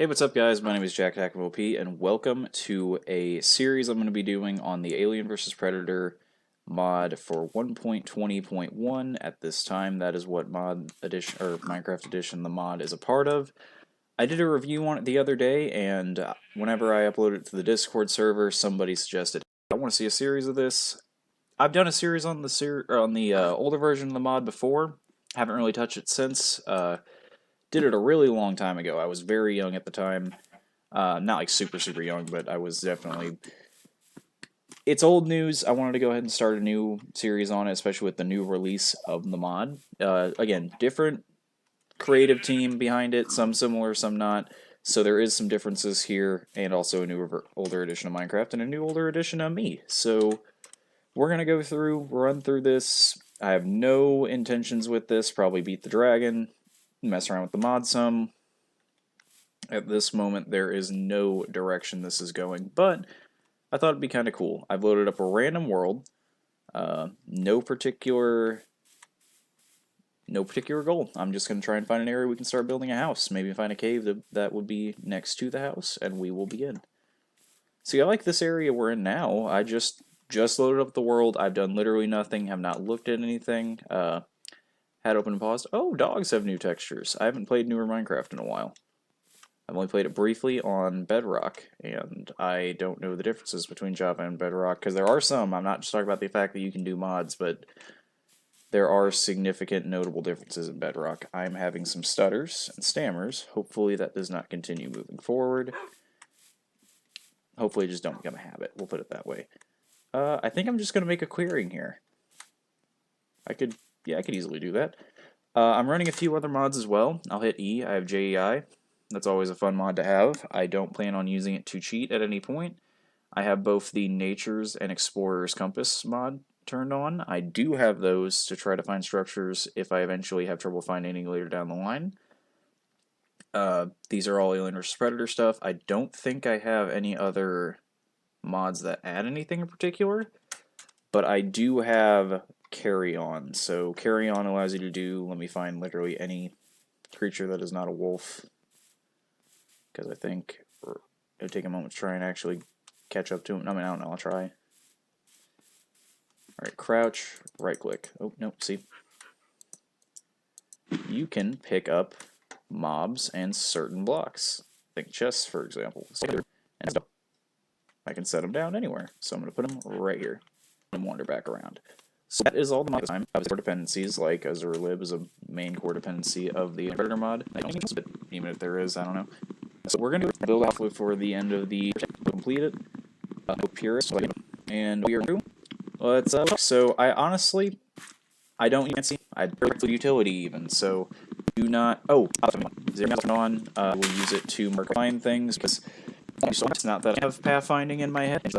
Hey, what's up, guys? My name is Jack AvP, and welcome to a series I'm going to be doing on the Alien vs. Predator mod for 1.20.1. At this time, that is what mod edition or Minecraft edition the mod is a part of. I did a review on it the other day, and whenever I uploaded it to the Discord server, somebody suggested, "I want to see a series of this." I've done a series on the older version of the mod before. Haven't really touched it since. Did it a really long time ago. I was very young at the time. Not like super young, but I was definitely. It's old news. I wanted to go ahead and start a new series on it, especially with the new release of the mod. Again, different creative team behind it, some similar, some not. So there is some differences here, and also a new older edition of Minecraft and a new older edition of me. So we're gonna go through, run through this. I have no intentions with this. Probably beat the dragon, mess around with the mod some. At this moment, there is no direction this is going, but I thought it'd be kind of cool. I've loaded up a random world, no particular goal. I'm just going to try and find an area we can start building a house. Maybe find a cave that would be next to the house, and we will begin. See, I like this area we're in now. I just loaded up the world. I've done literally nothing. Have not looked at anything. Had open and paused. Oh, dogs have new textures. I haven't played newer Minecraft in a while. I've only played it briefly on Bedrock, and I don't know the differences between Java and Bedrock, because there are some. I'm not just talking about the fact that you can do mods, but there are significant notable differences in Bedrock. I'm having some stutters and stammers. Hopefully that does not continue moving forward. Hopefully it just don't become a habit. We'll put it that way. I think I'm just going to make a clearing here. I could easily do that. I'm running a few other mods as well. I'll hit E. I have JEI. That's always a fun mod to have. I don't plan on using it to cheat at any point. I have both the Nature's and Explorer's Compass mod turned on. I do have those to try to find structures if I eventually have trouble finding any later down the line. These are all Alien vs. Predator stuff. I don't think I have any other mods that add anything in particular, but I do have Carry On. So Carry On allows you to do, let me find literally any creature that is not a wolf, because I think it'll take a moment to try and actually catch up to him. I mean, I don't know, I'll try. Alright, crouch, right click. Oh, no, see. You can pick up mobs and certain blocks. Think chests, for example. And I can set them down anywhere. So I'm going to put them right here and wander back around. So that is all the mod time. I have core dependencies, like Azure Lib is a main core dependency of the Predator mod. Even if there is, I don't know. So we're going to build out for the end of the complete it. Purist, and we are through. Let's so I honestly don't even see utility even, so do not zero on we'll use it to mark find things, because it's not that I have pathfinding in my head. It's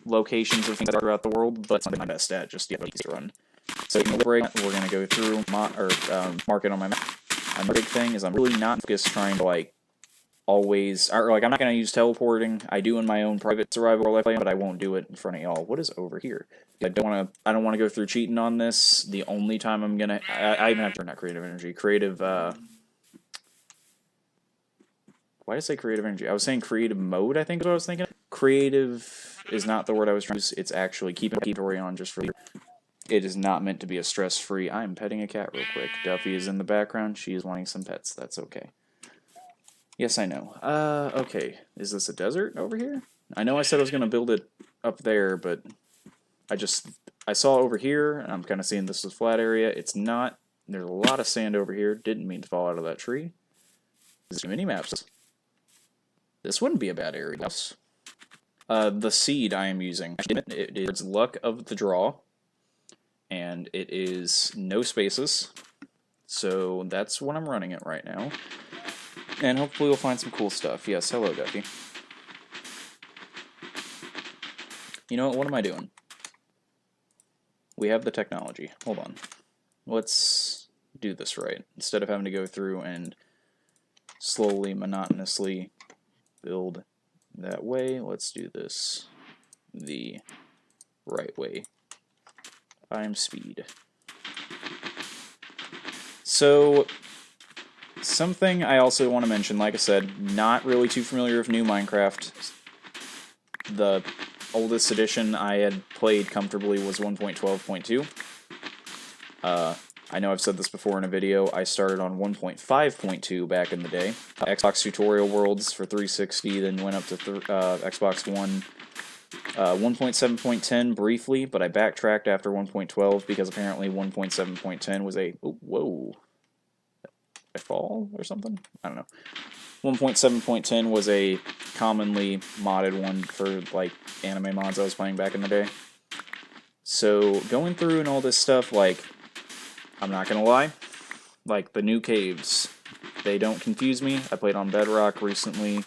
locations of things throughout the world, but it's not my best at just to run. So we're gonna go through mark it on my map. My big thing is I'm really not just trying to like always, or like I'm not gonna use teleporting. I do in my own private survival role I play, but I won't do it in front of y'all. What is over here? I don't want to go through cheating on this. The only time I'm gonna, I even have to turn out creative energy, creative. Why did I say creative energy? I was saying creative mode, I think is what I was thinking. Creative is not the word I was trying to use. It's actually keeping inventory on just for. It is not meant to be a stress-free. I'm petting a cat real quick. Duffy is in the background. She is wanting some pets. That's okay. Yes, I know. Okay. Is this a desert over here? I know I said I was going to build it up there, but I saw over here, and I'm kind of seeing this as a flat area. It's not. There's a lot of sand over here. Didn't mean to fall out of that tree. These mini maps. This wouldn't be a bad area. The seed I am using, it is Luck of the Draw, and it is no spaces. So that's what I'm running it right now. And hopefully we'll find some cool stuff. Yes, hello, Duffy. You know what am I doing? We have the technology. Hold on. Let's do this right. Instead of having to go through and slowly, monotonously build that way, let's do this the right way. I'm speed. So something I also want to mention, like I said, not really too familiar with new Minecraft. The oldest edition I had played comfortably was 1.12.2. I know I've said this before in a video, I started on 1.5.2 back in the day. Xbox Tutorial Worlds for 360, then went up to Xbox One 1.7.10 briefly, but I backtracked after 1.12 because apparently 1.7.10 was a... Oh, whoa. I fall or something? I don't know. 1.7.10 was a commonly modded one for like anime mods I was playing back in the day. So going through and all this stuff, like, I'm not gonna lie, like the new caves, they don't confuse me. I played on Bedrock recently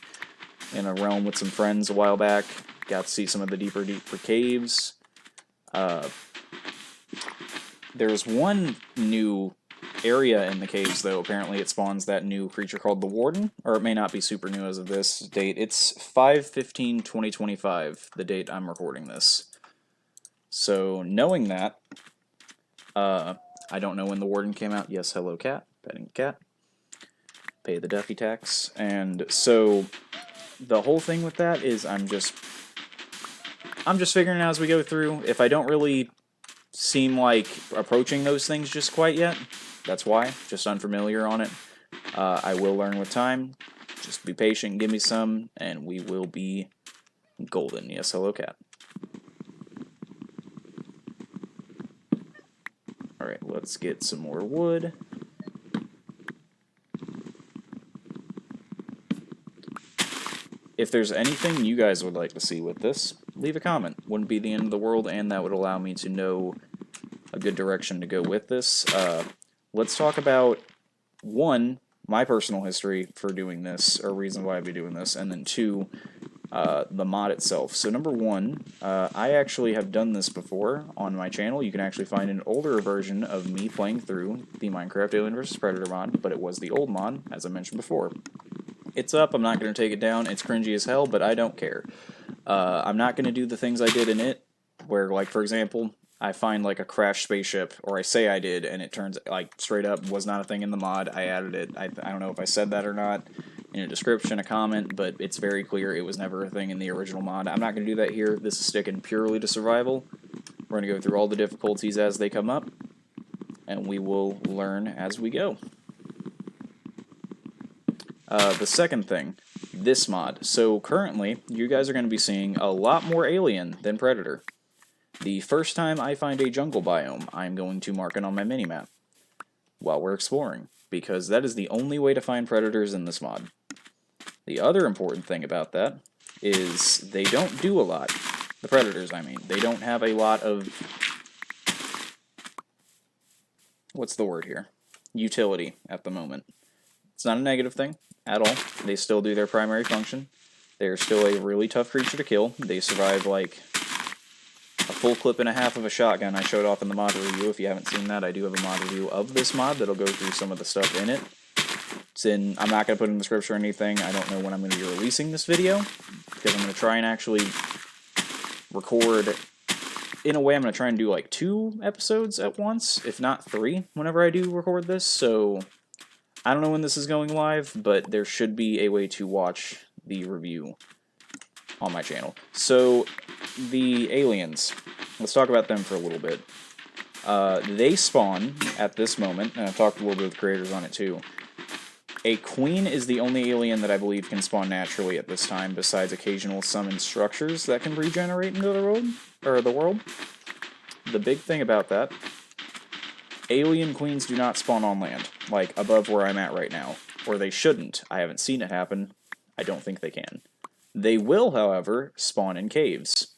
in a realm with some friends a while back. Got to see some of the deeper caves. There's one new area in the caves, though. Apparently it spawns that new creature called the Warden, or it may not be super new as of this date. It's 5/15/2025, the date I'm recording this. So knowing that, I don't know when the Warden came out. Yes, hello cat, petting cat, pay the Duffy tax. And so the whole thing with that is I'm just figuring it out as we go through. If I don't really seem like approaching those things just quite yet, that's why. Just unfamiliar on it. I will learn with time. Just be patient, give me some, and we will be golden. Yes, hello cat. Alright, let's get some more wood. If there's anything you guys would like to see with this, leave a comment. Wouldn't be the end of the world, and that would allow me to know a good direction to go with this. Let's talk about, one, my personal history for doing this, or reason why I'd be doing this, and then two, the mod itself. So number one, I actually have done this before on my channel. You can actually find an older version of me playing through the Minecraft Alien vs. Predator mod, but it was the old mod, as I mentioned before. It's up, I'm not going to take it down, it's cringy as hell, but I don't care. I'm not going to do the things I did in it, where, like, for example, I find, like, a crashed spaceship, or I say I did, and it turns, like, straight up was not a thing in the mod, I added it. I don't know if I said that or not in a description, a comment, but it's very clear it was never a thing in the original mod. I'm not going to do that here. This is sticking purely to survival. We're going to go through all the difficulties as they come up, and we will learn as we go. The second thing, this mod. So currently, you guys are going to be seeing a lot more Alien than Predator. The first time I find a jungle biome, I'm going to mark it on my minimap while we're exploring, because that is the only way to find predators in this mod. The other important thing about that is they don't do a lot. The predators, I mean. They don't have a lot of... what's the word here? Utility at the moment. It's not a negative thing at all. They still do their primary function. They're still a really tough creature to kill. They survive like a full clip and a half of a shotgun I showed off in the mod review. If you haven't seen that, I do have a mod review of this mod that'll go through some of the stuff in it. It's in, I'm not going to put it in the description or anything. I don't know when I'm going to be releasing this video, because I'm going to try and actually record... in a way, I'm going to try and do like 2 episodes at once, if not 3, whenever I do record this, so... I don't know when this is going live, but there should be a way to watch the review on my channel. So, the aliens. Let's talk about them for a little bit. They spawn at this moment, and I've talked a little bit with creators on it too. A queen is the only alien that I believe can spawn naturally at this time, besides occasional summoned structures that can regenerate into the world. The big thing about that, alien queens do not spawn on land, like above where I'm at right now. Or they shouldn't. I haven't seen it happen. I don't think they can. They will, however, spawn in caves.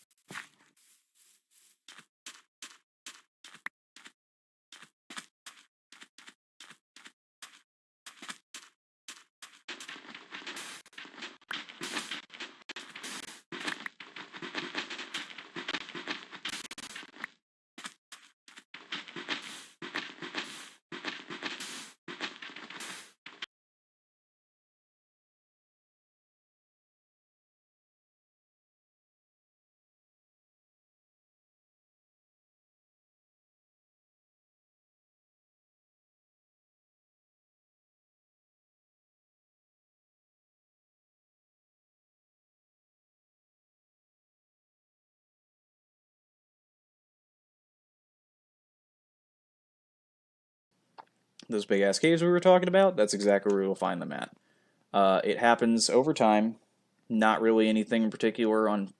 those big ass caves we were talking about, that's exactly where you'll find them at. It happens over time, not really anything in particular on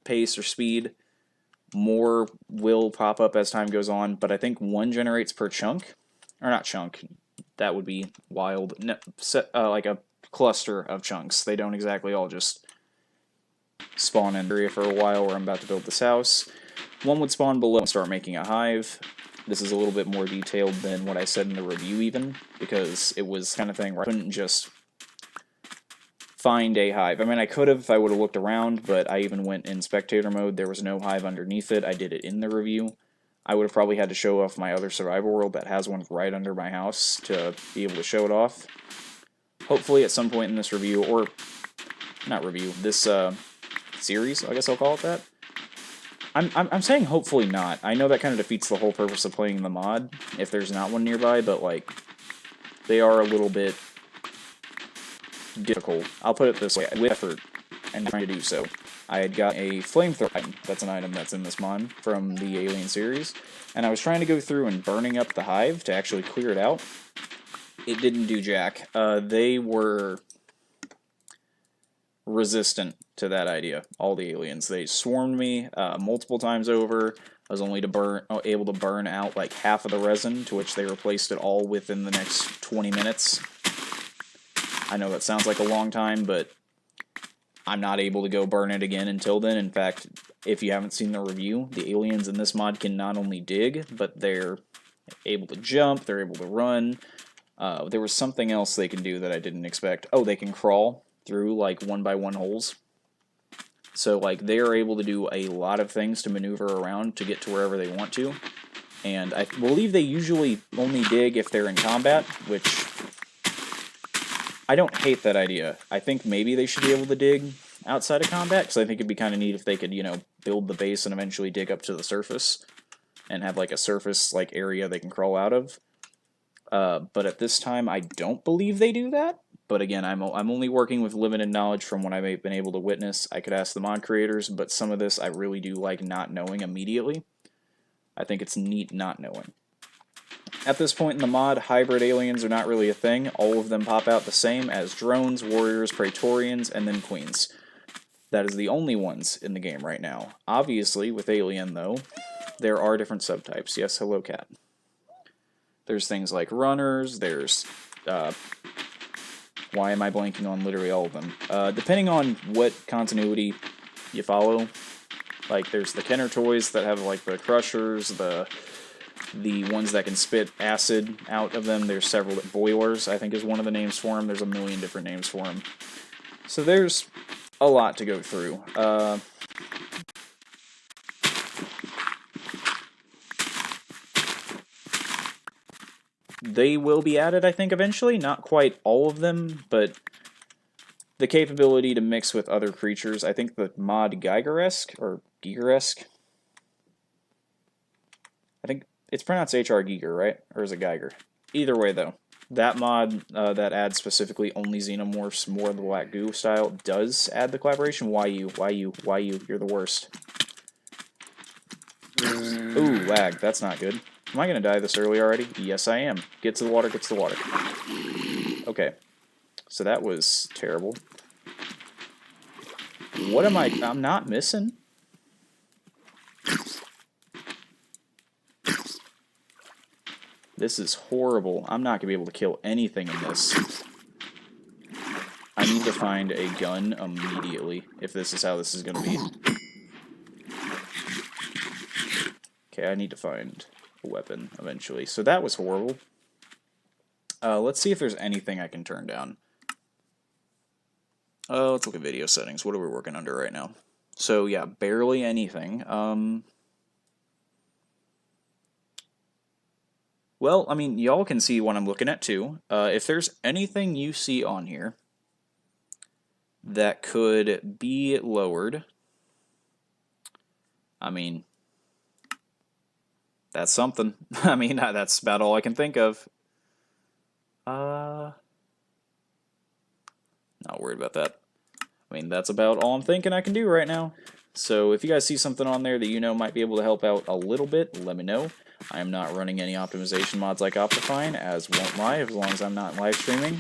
pace or speed. More will pop up as time goes on, but I think one generates per chunk, or not chunk, that would be wild, no, like a cluster of chunks. They don't exactly all just spawn in the area for a while where I'm about to build this house. One would spawn below and start making a hive. This is a little bit more detailed than what I said in the review even, because it was kind of thing where I couldn't just find a hive. I mean, I could have if I would have looked around, but I even went in spectator mode. There was no hive underneath it. I did it in the review. I would have probably had to show off my other survival world that has one right under my house to be able to show it off. Hopefully at some point in this review, or not review, this series, I guess I'll call it that. I'm saying hopefully not. I know that kind of defeats the whole purpose of playing the mod if there's not one nearby, but like they are a little bit difficult. I'll put it this way, with effort and trying to do so. I had got a flamethrower item, that's an item that's in this mod from the Alien series, and I was trying to go through and burning up the hive to actually clear it out. It didn't do jack. They were resistant to that idea, all the aliens. They swarmed me multiple times over. I was only able to burn out like half of the resin, to which they replaced it all within the next 20 minutes. I know that sounds like a long time, but I'm not able to go burn it again until then. In fact, if you haven't seen the review, the aliens in this mod can not only dig, but they're able to jump, they're able to run. There was something else they can do that I didn't expect. Oh, they can crawl through like 1x1 holes. So like they are able to do a lot of things to maneuver around to get to wherever they want to. And I believe they usually only dig if they're in combat, which I don't hate that idea. I think maybe they should be able to dig outside of combat, because I think it'd be kind of neat if they could, you know, build the base and eventually dig up to the surface and have like a surface like area they can crawl out of. But at this time, I don't believe they do that. But again, I'm only working with limited knowledge from what I've been able to witness. I could ask the mod creators, but some of this I really do like not knowing immediately. I think it's neat not knowing. At this point in the mod, hybrid aliens are not really a thing. All of them pop out the same as drones, warriors, praetorians, and then queens. That is the only ones in the game right now. Obviously, with alien, though, there are different subtypes. Yes, hello, cat. There's things like runners, there's... why am I blanking on literally all of them? Depending on what continuity you follow, like there's the Kenner toys that have like the crushers, the ones that can spit acid out of them. There's several. Boilers, I think, is one of the names for them. There's a million different names for them. So there's a lot to go through. They will be added, I think, eventually. Not quite all of them, but the capability to mix with other creatures. I think the mod Geiger-esque, or Giger-esque. I think it's pronounced H.R. Giger, right? Or is it Geiger? Either way, though. That mod that adds specifically only xenomorphs, more of the black goo style, does add the collaboration. Why you? Why you? Why you? You're the worst. Ooh, lag. That's not good. Am I going to die this early already? Yes, I am. Get to the water, get to the water. Okay. So that was terrible. What am I? I'm not missing. This is horrible. I'm not going to be able to kill anything in this. I need to find a gun immediately, if this is how this is going to be. Okay, I need to find a weapon eventually. So that was horrible. Let's see if there's anything I can turn down. Let's look at video settings. What are we working under right now? So yeah, barely anything. Well, I mean, y'all can see what I'm looking at too. If there's anything you see on here that could be lowered, I mean, that's something. I mean, that's about all I can think of. Not worried about that. I mean, that's about all I'm thinking I can do right now. So if you guys see something on there that you know might be able to help out a little bit, let me know. I am not running any optimization mods like Optifine, as won't lie, as long as I'm not live streaming.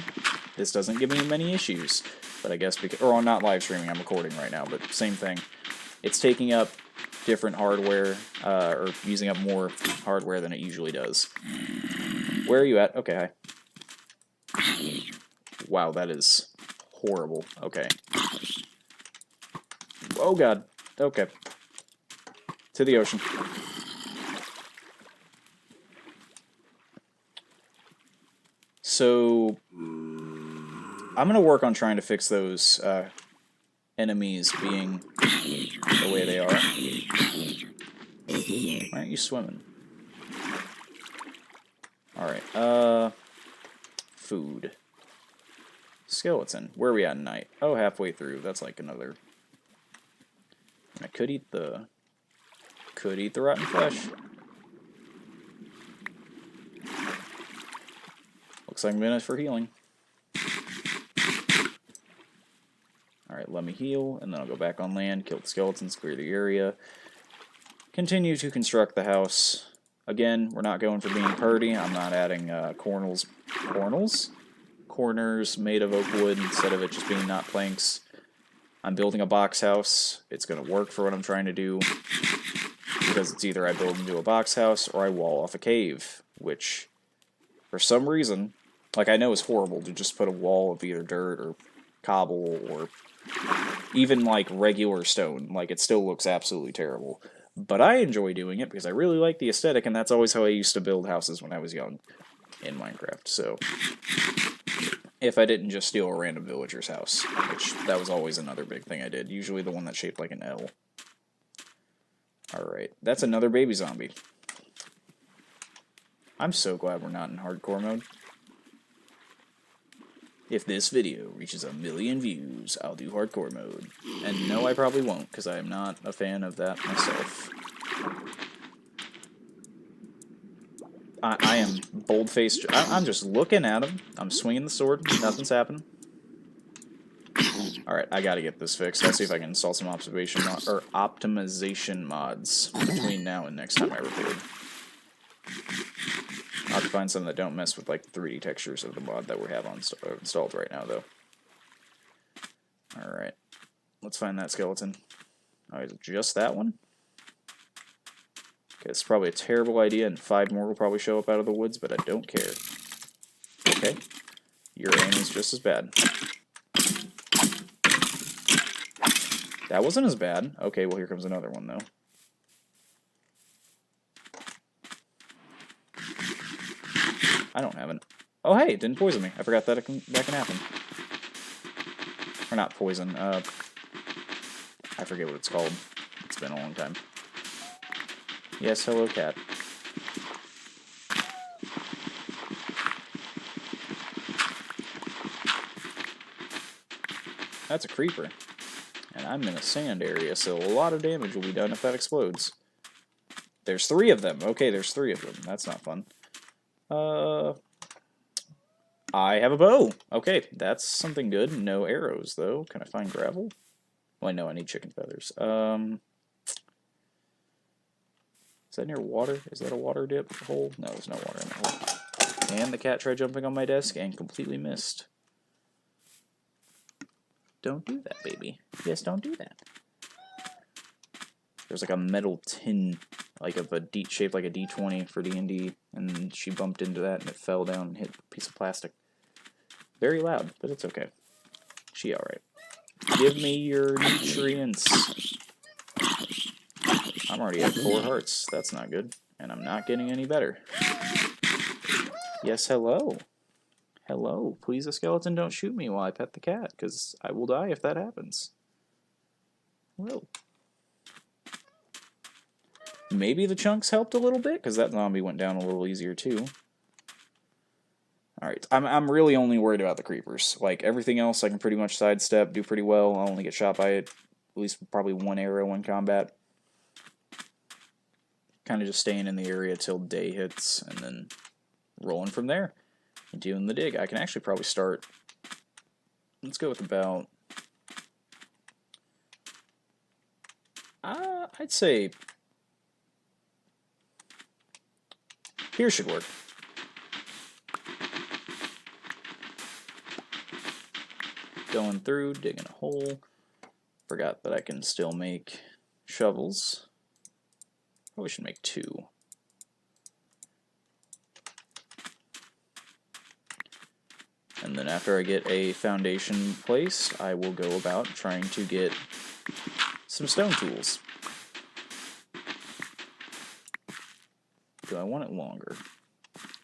This doesn't give me many issues, but I guess because, or I'm not live streaming, I'm recording right now, but same thing. It's taking up different hardware, or using up more hardware than it usually does. Where are you at? Okay, hi. Wow, that is horrible. Okay. Oh god. Okay. To the ocean. So, I'm gonna work on trying to fix those enemies being the way they are. Why aren't you swimming? Alright, food. Skeleton. Where are we at night? Oh, halfway through. That's like another... I could eat the rotten flesh. Looks like I'm in it for healing. Alright, let me heal, and then I'll go back on land, kill the skeletons, clear the area. Continue to construct the house. Again, we're not going for being purdy. I'm not adding corners made of oak wood instead of it just being not planks. I'm building a box house. It's going to work for what I'm trying to do, because it's either I build into a box house or I wall off a cave, which, for some reason, like, I know it's horrible to just put a wall of either dirt or cobble or even, like, regular stone. Like, it still looks absolutely terrible. But I enjoy doing it because I really like the aesthetic, and that's always how I used to build houses when I was young in Minecraft. So, if I didn't just steal a random villager's house, which that was always another big thing I did, usually the one that's shaped like an L. Alright, that's another baby zombie. I'm so glad we're not in hardcore mode. If this video reaches 1 million views, I'll do hardcore mode. And no, I probably won't, because I am not a fan of that myself. I am bold-faced. I'm just looking at him. I'm swinging the sword. Nothing's happening. Alright, I gotta get this fixed. I'll see if I can install some optimization mods between now and next time I record. I'll have to find some that don't mess with, like, the 3D textures of the mod that we have installed right now, though. Alright. Let's find that skeleton. Oh, is it just that one? Okay, it's probably a terrible idea, and 5 more will probably show up out of the woods, but I don't care. Okay. Your aim is just as bad. That wasn't as bad. Okay, well, here comes another one, though. I don't have it. Oh, hey, it didn't poison me. I forgot that that can happen. Or not poison. I forget what it's called. It's been a long time. Yes, hello, cat. That's a creeper. And I'm in a sand area, so a lot of damage will be done if that explodes. There's 3 of them. Okay, there's 3 of them. That's not fun. I have a bow. Okay, that's something good. No arrows, though. Can I find gravel? Well, no, I need chicken feathers. Is that near water? Is that a water dip hole? No, there's no water in that hole. And the cat tried jumping on my desk and completely missed. Don't do that, baby. Yes, don't do that. There's like a metal tin, like of a shaped like a D20 for D&D, and she bumped into that and it fell down and hit a piece of plastic. Very loud, but it's okay. She alright. Give me your nutrients. I'm already at 4 hearts. That's not good. And I'm not getting any better. Yes, hello. Hello. Please, a skeleton, don't shoot me while I pet the cat, because I will die if that happens. Hello. Maybe the chunks helped a little bit, because that zombie went down a little easier, too. Alright, I'm really only worried about the creepers. Like, everything else I can pretty much sidestep, do pretty well. I'll only get shot by it, at least probably 1 arrow in combat. Kind of just staying in the area till day hits, and then rolling from there. And doing the dig. I can actually probably start... Let's go with about... I'd say... Here should work. Going through, digging a hole. Forgot that I can still make shovels. Probably should make 2. And then after I get a foundation place, I will go about trying to get some stone tools. Do I want it longer?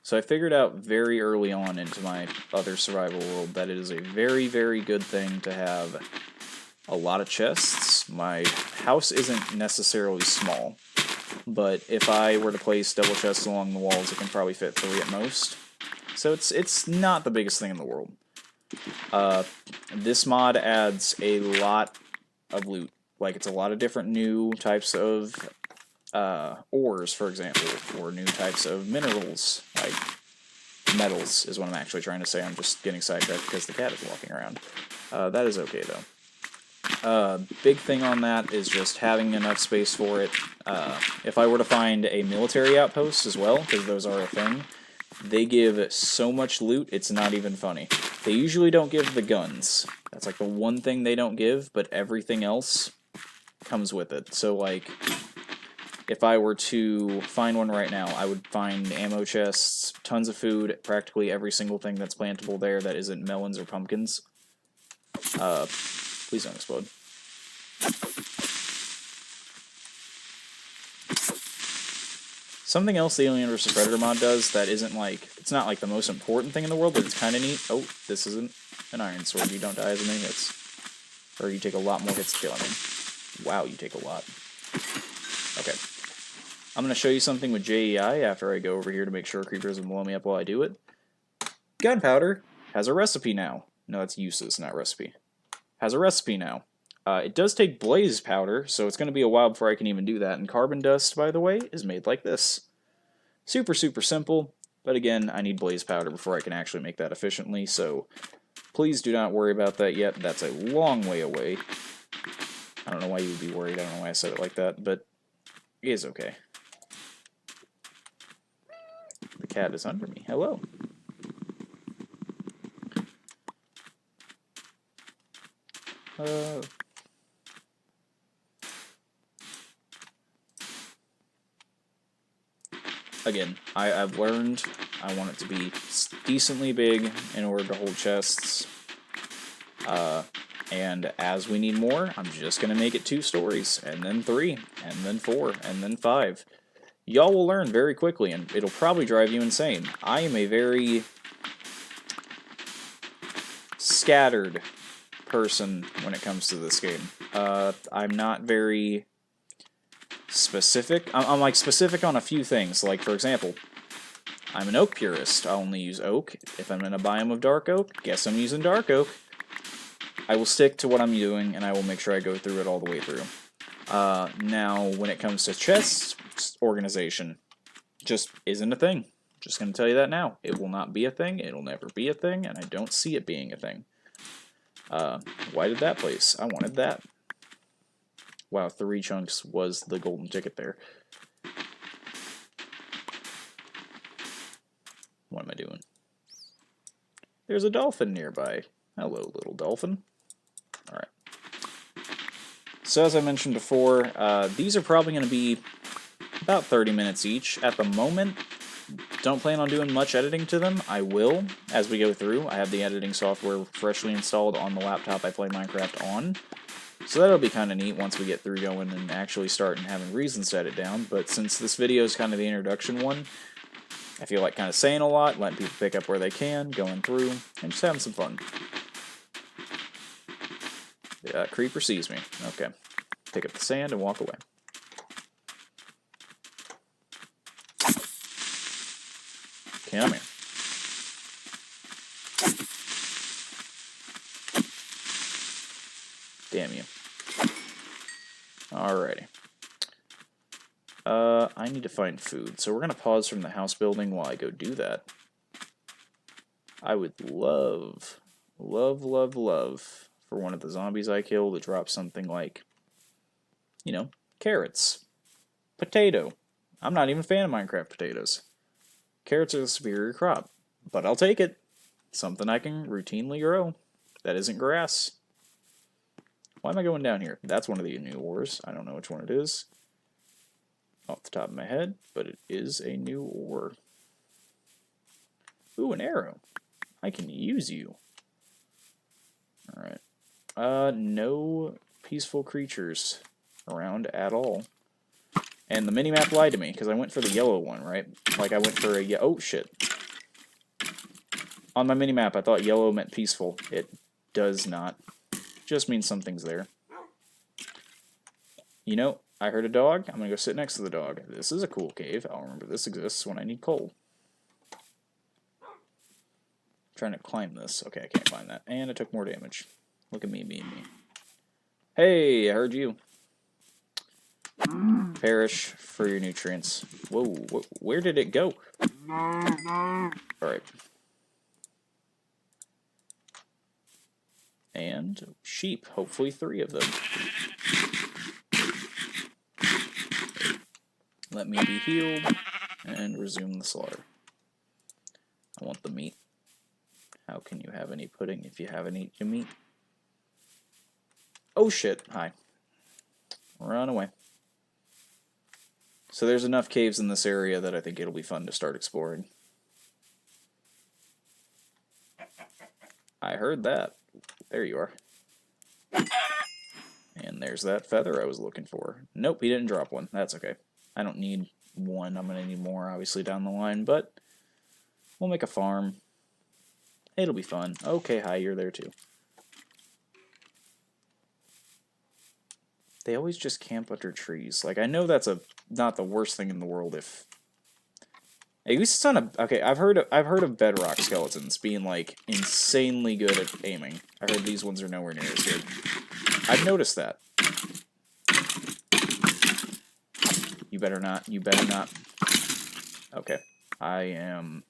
So I figured out very early on into my other survival world that it is a very, very good thing to have a lot of chests. My house isn't necessarily small, but if I were to place double chests along the walls, it can probably fit 3 at most. So it's not the biggest thing in the world. This mod adds a lot of loot. Like, it's a lot of different new types of ores, for example, or new types of minerals, like metals is what I'm actually trying to say. I'm just getting sidetracked because the cat is walking around. That is okay, though. Big thing on that is just having enough space for it. If I were to find a military outpost as well, because those are a thing, they give so much loot, it's not even funny. They usually don't give the guns. That's like the one thing they don't give, but everything else comes with it. So, like, if I were to find one right now, I would find ammo chests, tons of food, practically every single thing that's plantable there that isn't melons or pumpkins. Please don't explode. Something else the Alien vs. Predator mod does that isn't like, it's not like the most important thing in the world, but it's kind of neat. Oh, this isn't an iron sword. You don't die as many hits. Or you take a lot more hits to kill him. Wow, you take a lot. Okay. I'm going to show you something with JEI after I go over here to make sure creepers will blow me up while I do it. Gunpowder has a recipe now. No, that's uses, not recipe. Has a recipe now. It does take blaze powder, so it's going to be a while before I can even do that. And carbon dust, by the way, is made like this. Super, super simple, but again, I need blaze powder before I can actually make that efficiently, so please do not worry about that yet. That's a long way away. I don't know why you would be worried. I don't know why I said it like that, but it is okay. The cat is under me. Hello. Again, I've learned I want it to be decently big in order to hold chests. And as we need more, I'm just going to make it 2 stories, and then 3, and then 4, and then 5. Y'all will learn very quickly, and it'll probably drive you insane. I am a very scattered person when it comes to this game. I'm not very specific. I'm like specific on a few things. Like, for example, I'm an oak purist. I'll only use oak. If I'm in a biome of dark oak, guess I'm using dark oak. I will stick to what I'm doing, and I will make sure I go through it all the way through. Now, when it comes to chest organization, just isn't a thing. Just going to tell you that now. It will not be a thing. It'll never be a thing, and I don't see it being a thing. Why did that place? I wanted that. Wow, 3 chunks was the golden ticket there. What am I doing? There's a dolphin nearby. Hello, little dolphin. Alright. So as I mentioned before, these are probably going to be about 30 minutes each. At the moment, don't plan on doing much editing to them. I will, as we go through. I have the editing software freshly installed on the laptop I play Minecraft on. So that'll be kind of neat once we get through going and actually start and having reasons to edit down. But since this video is kind of the introduction one, I feel like kind of saying a lot, letting people pick up where they can, going through, and just having some fun. Creeper sees me. Okay. Pick up the sand and walk away. Come here. Damn you. Alrighty. I need to find food, so we're going to pause from the house building while I go do that. I would love for one of the zombies I kill to drop something like, you know, carrots, potato. I'm not even a fan of Minecraft potatoes. Carrots are the superior crop, but I'll take it. Something I can routinely grow. That isn't grass. Why am I going down here? That's one of the new ores. I don't know which one it is off the top of my head, but it is a new ore. Ooh, an arrow. I can use you. Alright. No peaceful creatures around at all. And the minimap lied to me, because I went for the yellow one, right? Like, I went for a... Oh, shit. On my minimap, I thought yellow meant peaceful. It does not. Just means something's there. You know, I heard a dog. I'm going to go sit next to the dog. This is a cool cave. I'll remember this exists when I need coal. Trying to climb this. Okay, I can't find that. And I took more damage. Look at me being me. Hey, I heard you. Perish for your nutrients. Whoa, where did it go? Alright. And sheep. Hopefully 3 of them. Let me be healed and resume the slaughter. I want the meat. How can you have any pudding if you haven't eaten meat? Oh shit, hi. Run away. So there's enough caves in this area that I think it'll be fun to start exploring. I heard that. There you are. And there's that feather I was looking for. Nope, he didn't drop one. That's okay. I don't need one. I'm going to need more, obviously, down the line, but we'll make a farm. It'll be fun. Okay, hi, you're there too. They always just camp under trees. Like, I know that's not the worst thing in the world if... At least it's not a... Okay, I've heard of bedrock skeletons being, like, insanely good at aiming. I heard these ones are nowhere near as good. I've noticed that. You better not. You better not. Okay. I am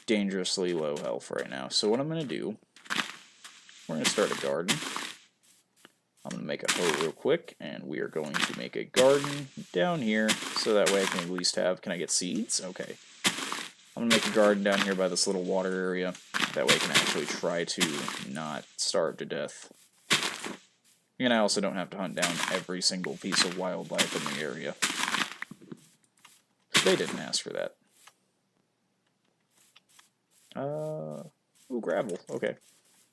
dangerously low health right now. So what I'm going to do, we're going to start a garden. I'm going to make a hoe real quick, and we are going to make a garden down here, so that way I can at least have... Can I get seeds? Okay. I'm going to make a garden down here by this little water area. That way I can actually try to not starve to death. And I also don't have to hunt down every single piece of wildlife in the area. They didn't ask for that. Ooh, gravel. Okay.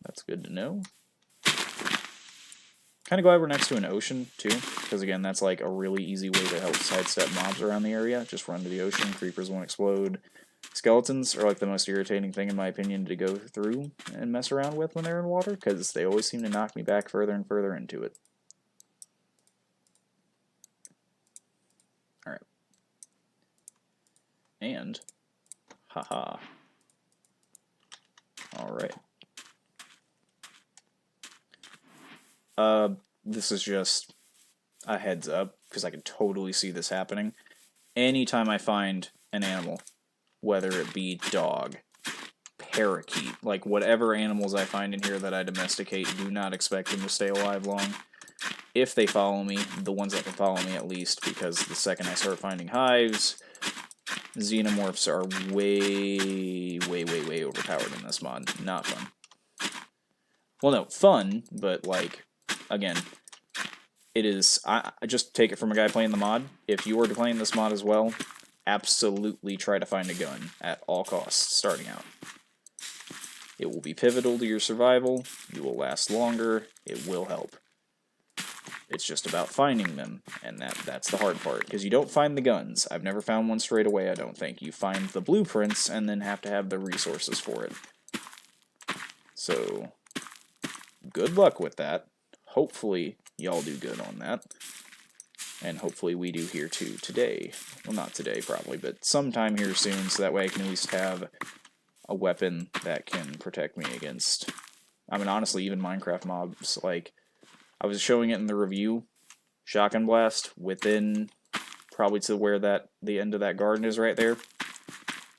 That's good to know. Kind of glad we're next to an ocean, too. Because, again, that's like a really easy way to help sidestep mobs around the area. Just run to the ocean, creepers won't explode. Skeletons are like the most irritating thing, in my opinion, to go through and mess around with when they're in water, because they always seem to knock me back further and further into it. Alright. And, haha. Alright. This is just a heads up, because I can totally see this happening. Anytime I find an animal, whether it be dog, parakeet, like whatever animals I find in here that I domesticate, do not expect them to stay alive long. If they follow me, the ones that can follow me at least, because the second I start finding hives, xenomorphs are way, way, way, way overpowered in this mod. Not fun. Well, no, fun, but like, again, it is, I just take it from a guy playing the mod. If you were to play in this mod as well, absolutely try to find a gun at all costs starting out. It will be pivotal to your survival, you will last longer, it will help. It's just about finding them, and that's the hard part, because you don't find the guns. I've never found one straight away, I don't think. You find the blueprints, and then have to have the resources for it. So, good luck with that. Hopefully, y'all do good on that. And hopefully we do here too today. Well, not today probably, but sometime here soon, so that way I can at least have a weapon that can protect me against... I mean, honestly, even Minecraft mobs, like... I was showing it in the review, shotgun blast, within probably to where the end of that garden is right there.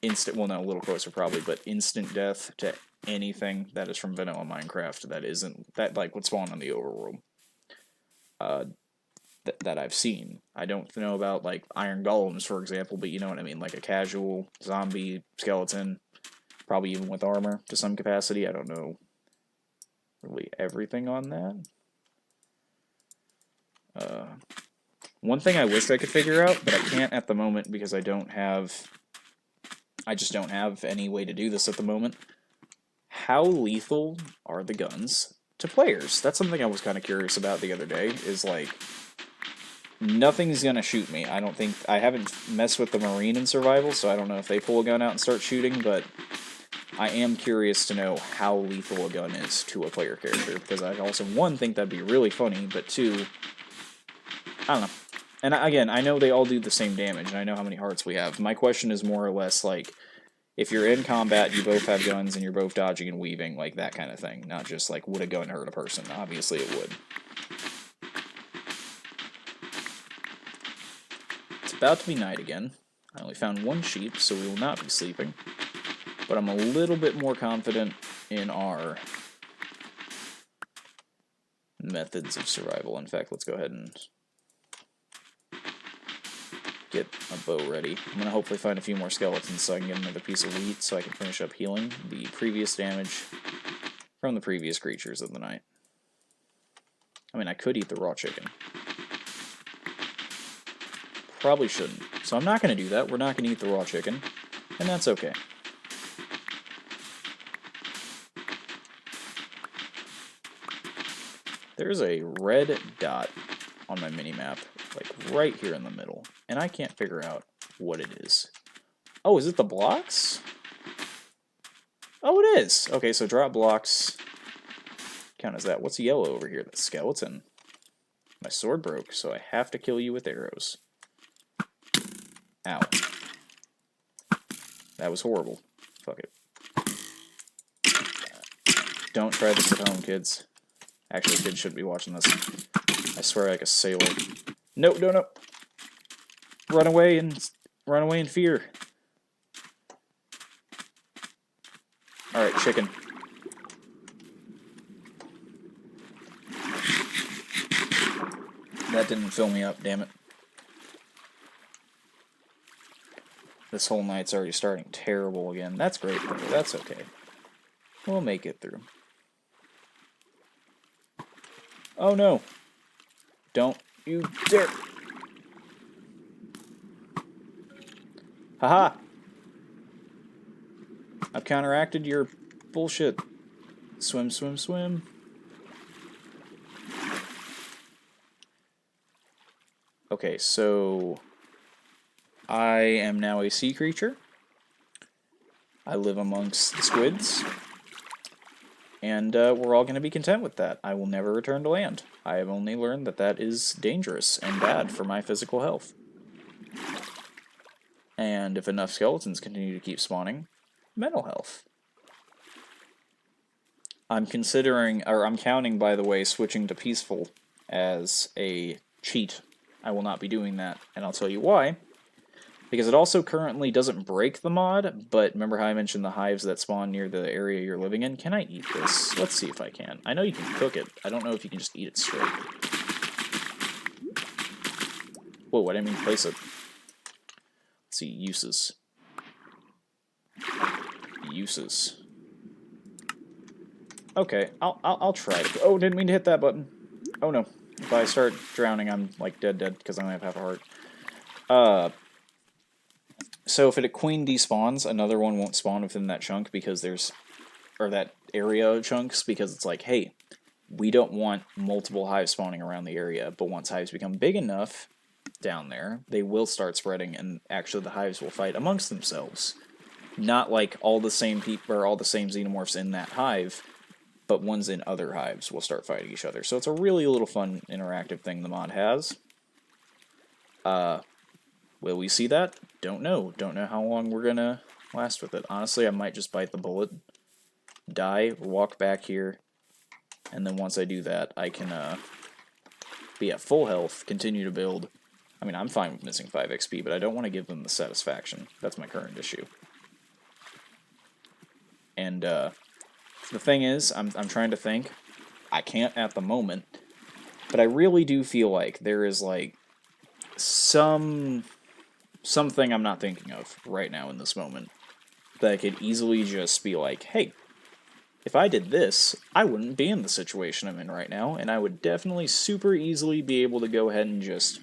Instant, well no, a little closer probably, but instant death to anything that is from vanilla Minecraft that isn't, that like would spawn on the overworld. that I've seen. I don't know about like iron golems, for example, but you know what I mean, like a casual zombie skeleton, probably even with armor to some capacity. I don't know really everything on that. One thing I wish I could figure out, but I can't at the moment because I just don't have any way to do this at the moment. How lethal are the guns to players? That's something I was kind of curious about the other day, is like, nothing's gonna shoot me. I haven't messed with the Marine in survival, so I don't know if they pull a gun out and start shooting, but I am curious to know how lethal a gun is to a player character, because I also, one, think that'd be really funny, but two, I don't know. And again, I know they all do the same damage, and I know how many hearts we have. My question is more or less like, if you're in combat, you both have guns, and you're both dodging and weaving, like that kind of thing. Not just like, would a gun hurt a person? Obviously it would. It's about to be night again. I only found one sheep, so we will not be sleeping. But I'm a little bit more confident in our methods of survival. In fact, let's go ahead and get a bow ready. I'm going to hopefully find a few more skeletons so I can get another piece of wheat so I can finish up healing the previous damage from the previous creatures of the night. I mean, I could eat the raw chicken. Probably shouldn't. So I'm not going to do that. We're not going to eat the raw chicken, and that's okay. There's a red dot on my mini-map, like right here in the middle, and I can't figure out what it is. Oh, is it the blocks? Oh, it is! Okay, so drop blocks count as that. What's yellow over here? The skeleton. My sword broke, so I have to kill you with arrows. Ow. That was horrible. Fuck it. Don't try this at home, kids. Actually, kids should be watching this. I swear, like a sailor. No, no, no. Run away in fear. Alright, chicken. That didn't fill me up, damn it. This whole night's already starting terrible again. That's great, though. That's okay. We'll make it through. Oh, no. Don't you dare. Haha! I've counteracted your bullshit. Swim, swim, swim. Okay, so I am now a sea creature. I live amongst the squids. And we're all going to be content with that. I will never return to land. I have only learned that that is dangerous and bad for my physical health. And if enough skeletons continue to keep spawning, mental health. I'm counting, by the way, switching to peaceful as a cheat. I will not be doing that, and I'll tell you why. Because it also currently doesn't break the mod, but remember how I mentioned the hives that spawn near the area you're living in? Can I eat this? Let's see if I can. I know you can cook it. I don't know if you can just eat it straight. Whoa, I didn't mean to place it. Let's see, uses. Uses. Okay, I'll try it. Oh, didn't mean to hit that button. Oh no. If I start drowning, I'm like dead because I only have half a heart. So if a queen despawns, another one won't spawn within that chunk because that area of chunks, because it's like, hey, we don't want multiple hives spawning around the area, but once hives become big enough down there, they will start spreading, and actually the hives will fight amongst themselves. Not like all the same people or all the same xenomorphs in that hive, but ones in other hives will start fighting each other. So it's a really little fun interactive thing the mod has. Will we see that? Don't know. Don't know how long we're gonna last with it. Honestly, I might just bite the bullet, die, walk back here, and then once I do that, I can be at full health, continue to build. I mean, I'm fine with missing 5 XP, but I don't want to give them the satisfaction. That's my current issue. And the thing is, I'm trying to think. I can't at the moment, But I really do feel like there is like something I'm not thinking of right now in this moment that could easily just be like, hey, if I did this, I wouldn't be in the situation I'm in right now, and I would definitely super easily be able to go ahead and just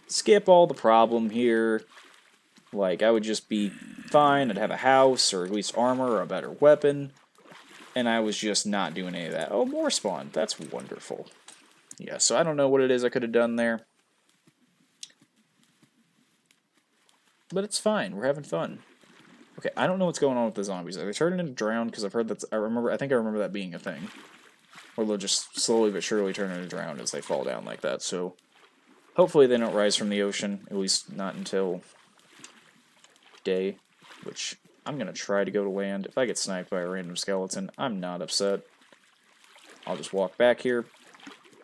skip all the problem here. Like, I would just be fine, I'd have a house, or at least armor, or a better weapon, and I was just not doing any of that. Oh, more spawn, that's wonderful. Yeah, so I don't know what it is I could have done there. But it's fine, we're having fun. Okay, I don't know what's going on with the zombies. Are they turning into drowned? Because I've heard that. I think I remember that being a thing. Or they'll just slowly but surely turn into drowned as they fall down like that. So hopefully they don't rise from the ocean. At least not until day, which I'm gonna try to go to land. If I get sniped by a random skeleton, I'm not upset. I'll just walk back here,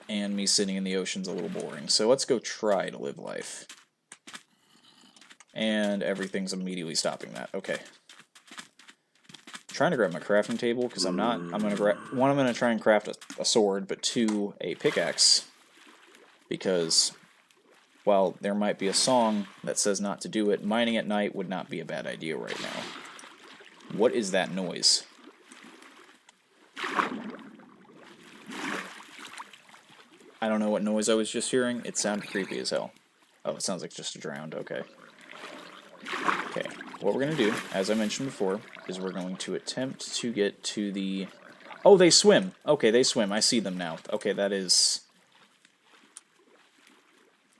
and me sitting in the ocean's a little boring. So let's go try to live life. And everything's immediately stopping that. Okay. Trying to grab my crafting table because I'm gonna grab one. I'm gonna try and craft a sword, but two, a pickaxe, because while there might be a song that says not to do it, mining at night would not be a bad idea right now. What is that noise? I don't know what noise I was just hearing. It sounded creepy as hell. Oh, it sounds like just a drowned. Okay. Okay. What we're gonna do, as I mentioned before, is we're going to attempt to get to the... Oh, they swim! Okay, they swim. I see them now. Okay, that is...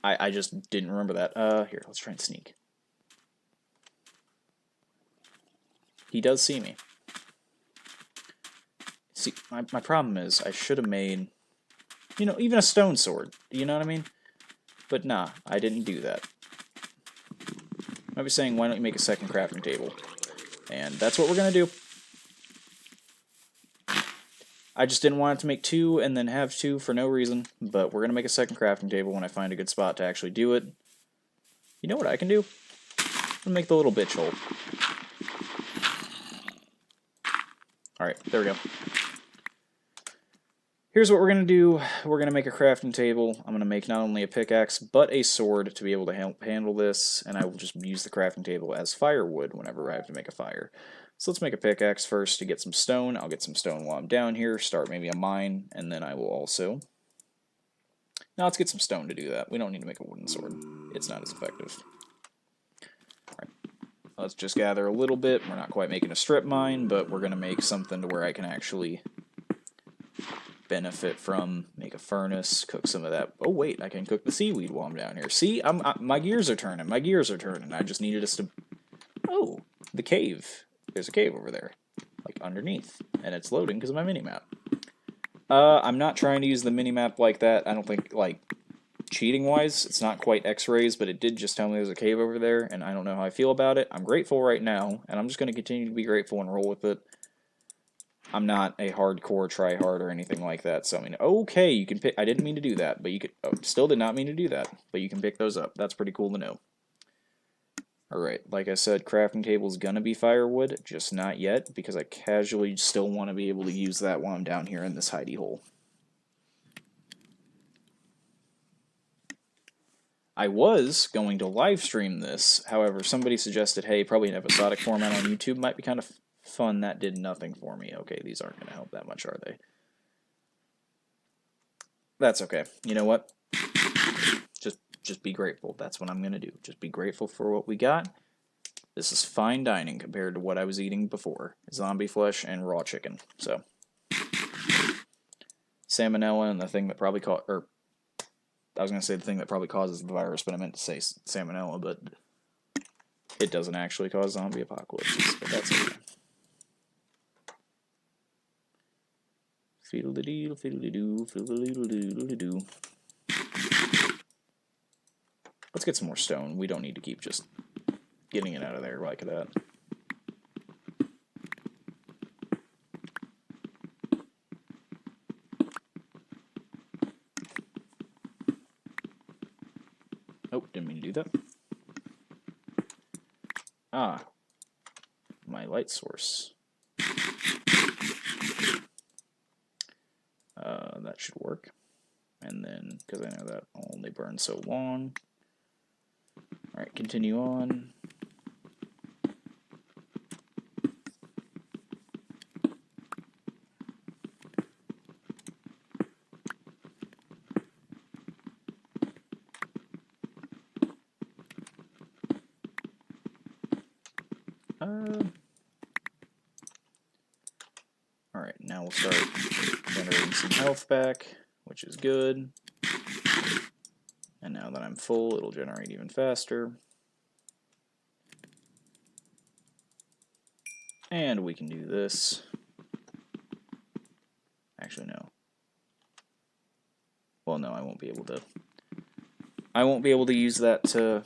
I just didn't remember that. Here, let's try and sneak. He does see me. See, my problem is I should have made, you know, even a stone sword. You know what I mean? But nah, I didn't do that. I'd be saying, why don't you make a second crafting table? And that's what we're going to do. I just didn't want it to make two and then have two for no reason, but we're going to make a second crafting table when I find a good spot to actually do it. You know what I can do? I'm going to make the little bitch hole. Alright, there we go. Here's what we're going to do. We're going to make a crafting table. I'm going to make not only a pickaxe, but a sword to be able to handle this, and I will just use the crafting table as firewood whenever I have to make a fire. So let's make a pickaxe first to get some stone. I'll get some stone while I'm down here, start maybe a mine, and then I will also... Now let's get some stone to do that. We don't need to make a wooden sword. It's not as effective. Alright, let's just gather a little bit. We're not quite making a strip mine, but we're going to make something to where I can actually benefit from, make a furnace, cook some of that. Oh wait, I can cook the seaweed while I'm down here. See, my gears are turning. My gears are turning. I just needed us to... Oh, the cave. There's a cave over there, like underneath, and it's loading because of my minimap. I'm not trying to use the minimap like that. I don't think, like, cheating-wise, it's not quite X-rays, but it did just tell me there's a cave over there, and I don't know how I feel about it. I'm grateful right now, and I'm just going to continue to be grateful and roll with it. I'm not a hardcore try-hard or anything like that, so I mean, okay, you can pick... I didn't mean to do that, but you could... Oh, still did not mean to do that, but you can pick those up. That's pretty cool to know. Alright, like I said, crafting table's gonna be firewood, just not yet, because I casually still want to be able to use that while I'm down here in this hidey hole. I was going to live stream this, however, somebody suggested, hey, probably an episodic format on YouTube might be kind of fun. That did nothing for me. Okay, these aren't going to help that much, are they? That's okay. You know what? Just be grateful. That's what I'm going to do. Just be grateful for what we got. This is fine dining compared to what I was eating before. Zombie flesh and raw chicken. So, salmonella and the thing that probably I was going to say the thing that probably causes the virus, but I meant to say salmonella, but it doesn't actually cause zombie apocalypses, but that's okay. Fiddle-de-dee, fiddle-de-doo, fiddle-de-doo-doo-doo-doo. Let's get some more stone. We don't need to keep just getting it out of there like that. Oh, didn't mean to do that. Ah, my light source. That should work. And then, because I know that only burns so long. Alright, continue on. Alright, now we'll start generating some health back, which is good. And now that I'm full, it'll generate even faster. And we can do this. Actually, no. Well, no, I won't be able to. I won't be able to use that to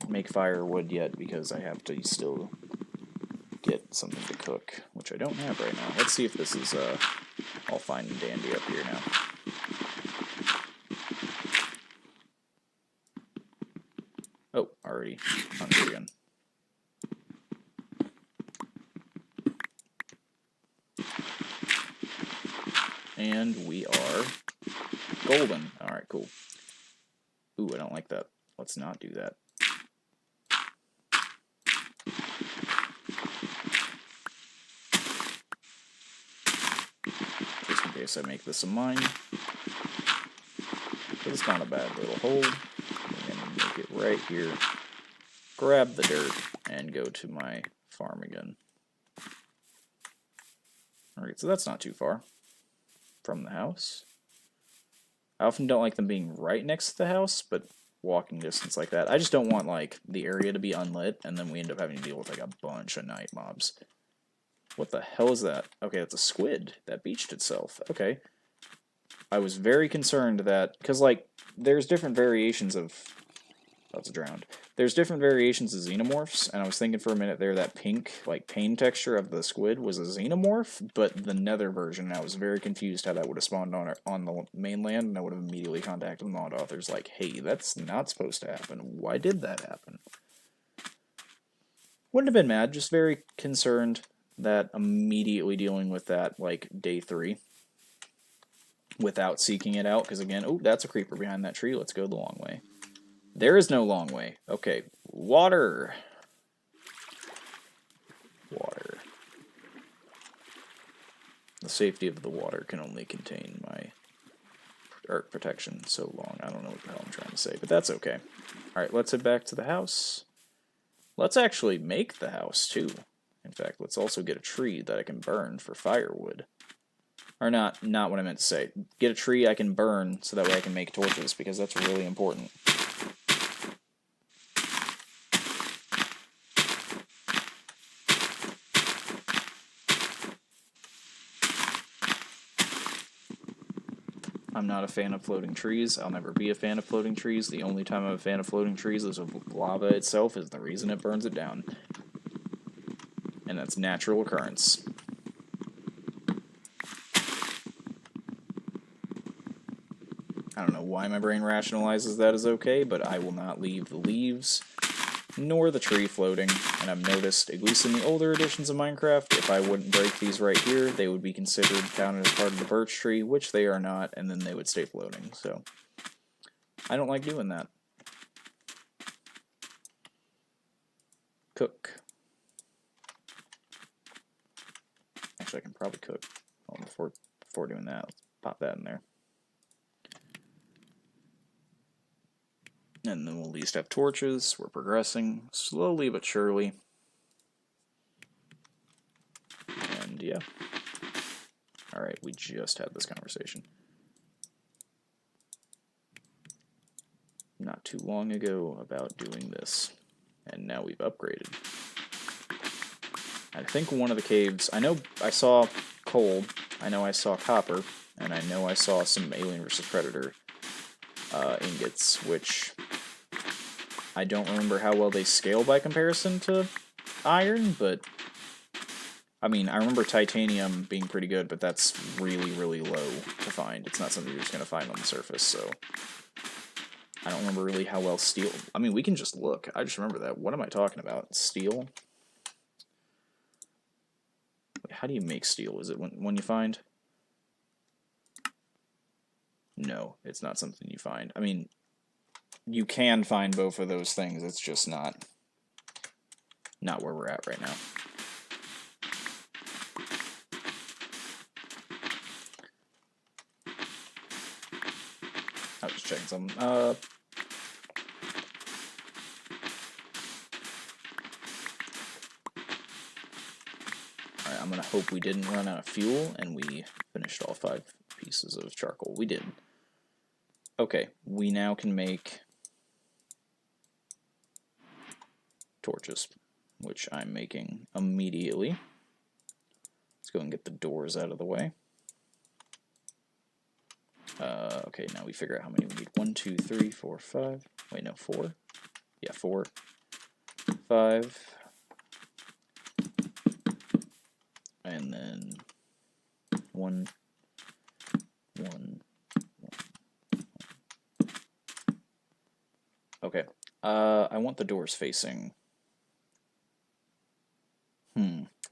make firewood yet because I have to still get something to cook, which I don't have right now. Let's see if this is all fine and dandy up here now. Oh, already hungry again. And we are golden. Alright, cool. Ooh, I don't like that. Let's not do that. Just in case I make this a mine. But it's not a bad little hole. I'm going to make it right here. Grab the dirt and go to my farm again. Alright, so that's not too far from the house. I often don't like them being right next to the house, but walking distance like that. I just don't want, like, the area to be unlit, and then we end up having to deal with, like, a bunch of night mobs. What the hell is that? Okay, it's a squid that beached itself. Okay. I was very concerned that, because, like, there's different variations of... That's drowned. There's different variations of xenomorphs, and I was thinking for a minute there that pink, like, pain texture of the squid was a xenomorph, but the nether version, I was very confused how that would have spawned on the mainland, and I would have immediately contacted the mod authors like, hey, that's not supposed to happen. Why did that happen? Wouldn't have been mad, just very concerned that immediately dealing with that, like, day 3, without seeking it out, because again, oh, that's a creeper behind that tree, let's go the long way. There is no long way. Okay, water. Water. The safety of the water can only contain my arc protection so long. I don't know what the hell I'm trying to say, but that's okay. Alright, let's head back to the house. Let's actually make the house, too. In fact, let's also get a tree that I can burn for firewood. Or not what I meant to say. Get a tree I can burn so that way I can make torches, because that's really important. I'm not a fan of floating trees. I'll never be a fan of floating trees. The only time I'm a fan of floating trees is if lava itself is the reason it burns it down. And that's natural occurrence. I don't know why my brain rationalizes that as okay, but I will not leave the leaves nor the tree floating. And I've noticed, at least in the older editions of Minecraft, if I wouldn't break these right here, they would be considered counted as part of the birch tree, which they are not, and then they would stay floating. So I don't like doing that. Cook. Actually, I can probably cook. Oh, before doing that, let's pop that in there. And then we'll at least have torches. We're progressing slowly but surely. And yeah. Alright, we just had this conversation. Not too long ago about doing this. And now we've upgraded. I think one of the caves... I know I saw coal. I know I saw copper. And I know I saw some Alien vs. Predator ingots, which... I don't remember how well they scale by comparison to iron, but I mean, I remember titanium being pretty good, but that's really, really low to find. It's not something you're just going to find on the surface, so I don't remember really how well steel... I mean, we can just look. I just remember that. What am I talking about? Steel? Wait, how do you make steel? Is it when you find... No, it's not something you find. I mean, you can find both of those things. It's just not where we're at right now. I was just checking something. Alright, I'm gonna hope we didn't run out of fuel and we finished all 5 pieces of charcoal. We did. Okay, we now can make torches, which I'm making immediately. Let's go and get the doors out of the way. Okay, now we figure out how many we need. 1, 2, 3, 4, 5. Wait, no, 4. Yeah, 4, 5. And then 1, 1. Okay. I want the doors facing.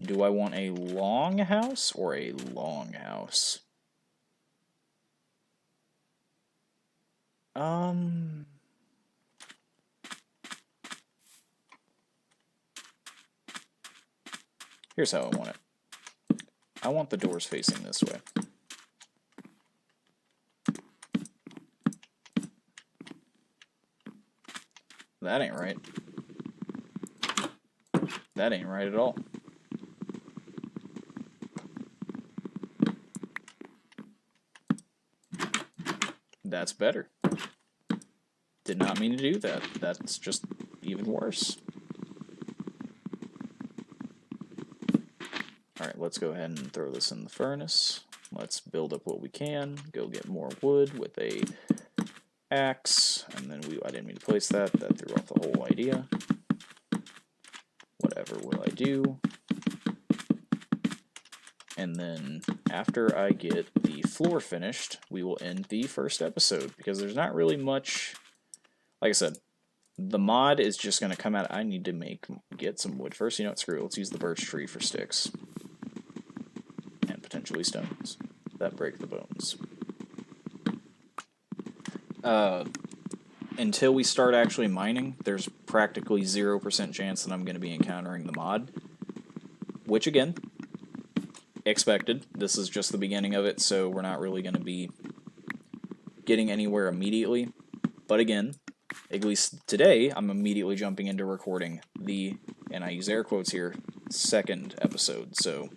Do I want a long house or a long house? Here's how I want it. I want the doors facing this way. That ain't right. That ain't right at all. That's better. Did not mean to do that. That's just even worse. Alright, let's go ahead and throw this in the furnace. Let's build up what we can. Go get more wood with a axe. And then I didn't mean to place that. That threw off the whole idea. Whatever will I do? And then after I get the floor finished, we will end the first episode, because there's not really much. Like I said, the mod is just going to come out. I need to get some wood first. You know what, screw it. Let's use the birch tree for sticks. And potentially stones that break the bones. Until we start actually mining, there's practically 0% chance that I'm going to be encountering the mod. Which, again, expected. This is just the beginning of it, so we're not really going to be getting anywhere immediately. But again, at least today, I'm immediately jumping into recording the, and I use air quotes here, second episode. So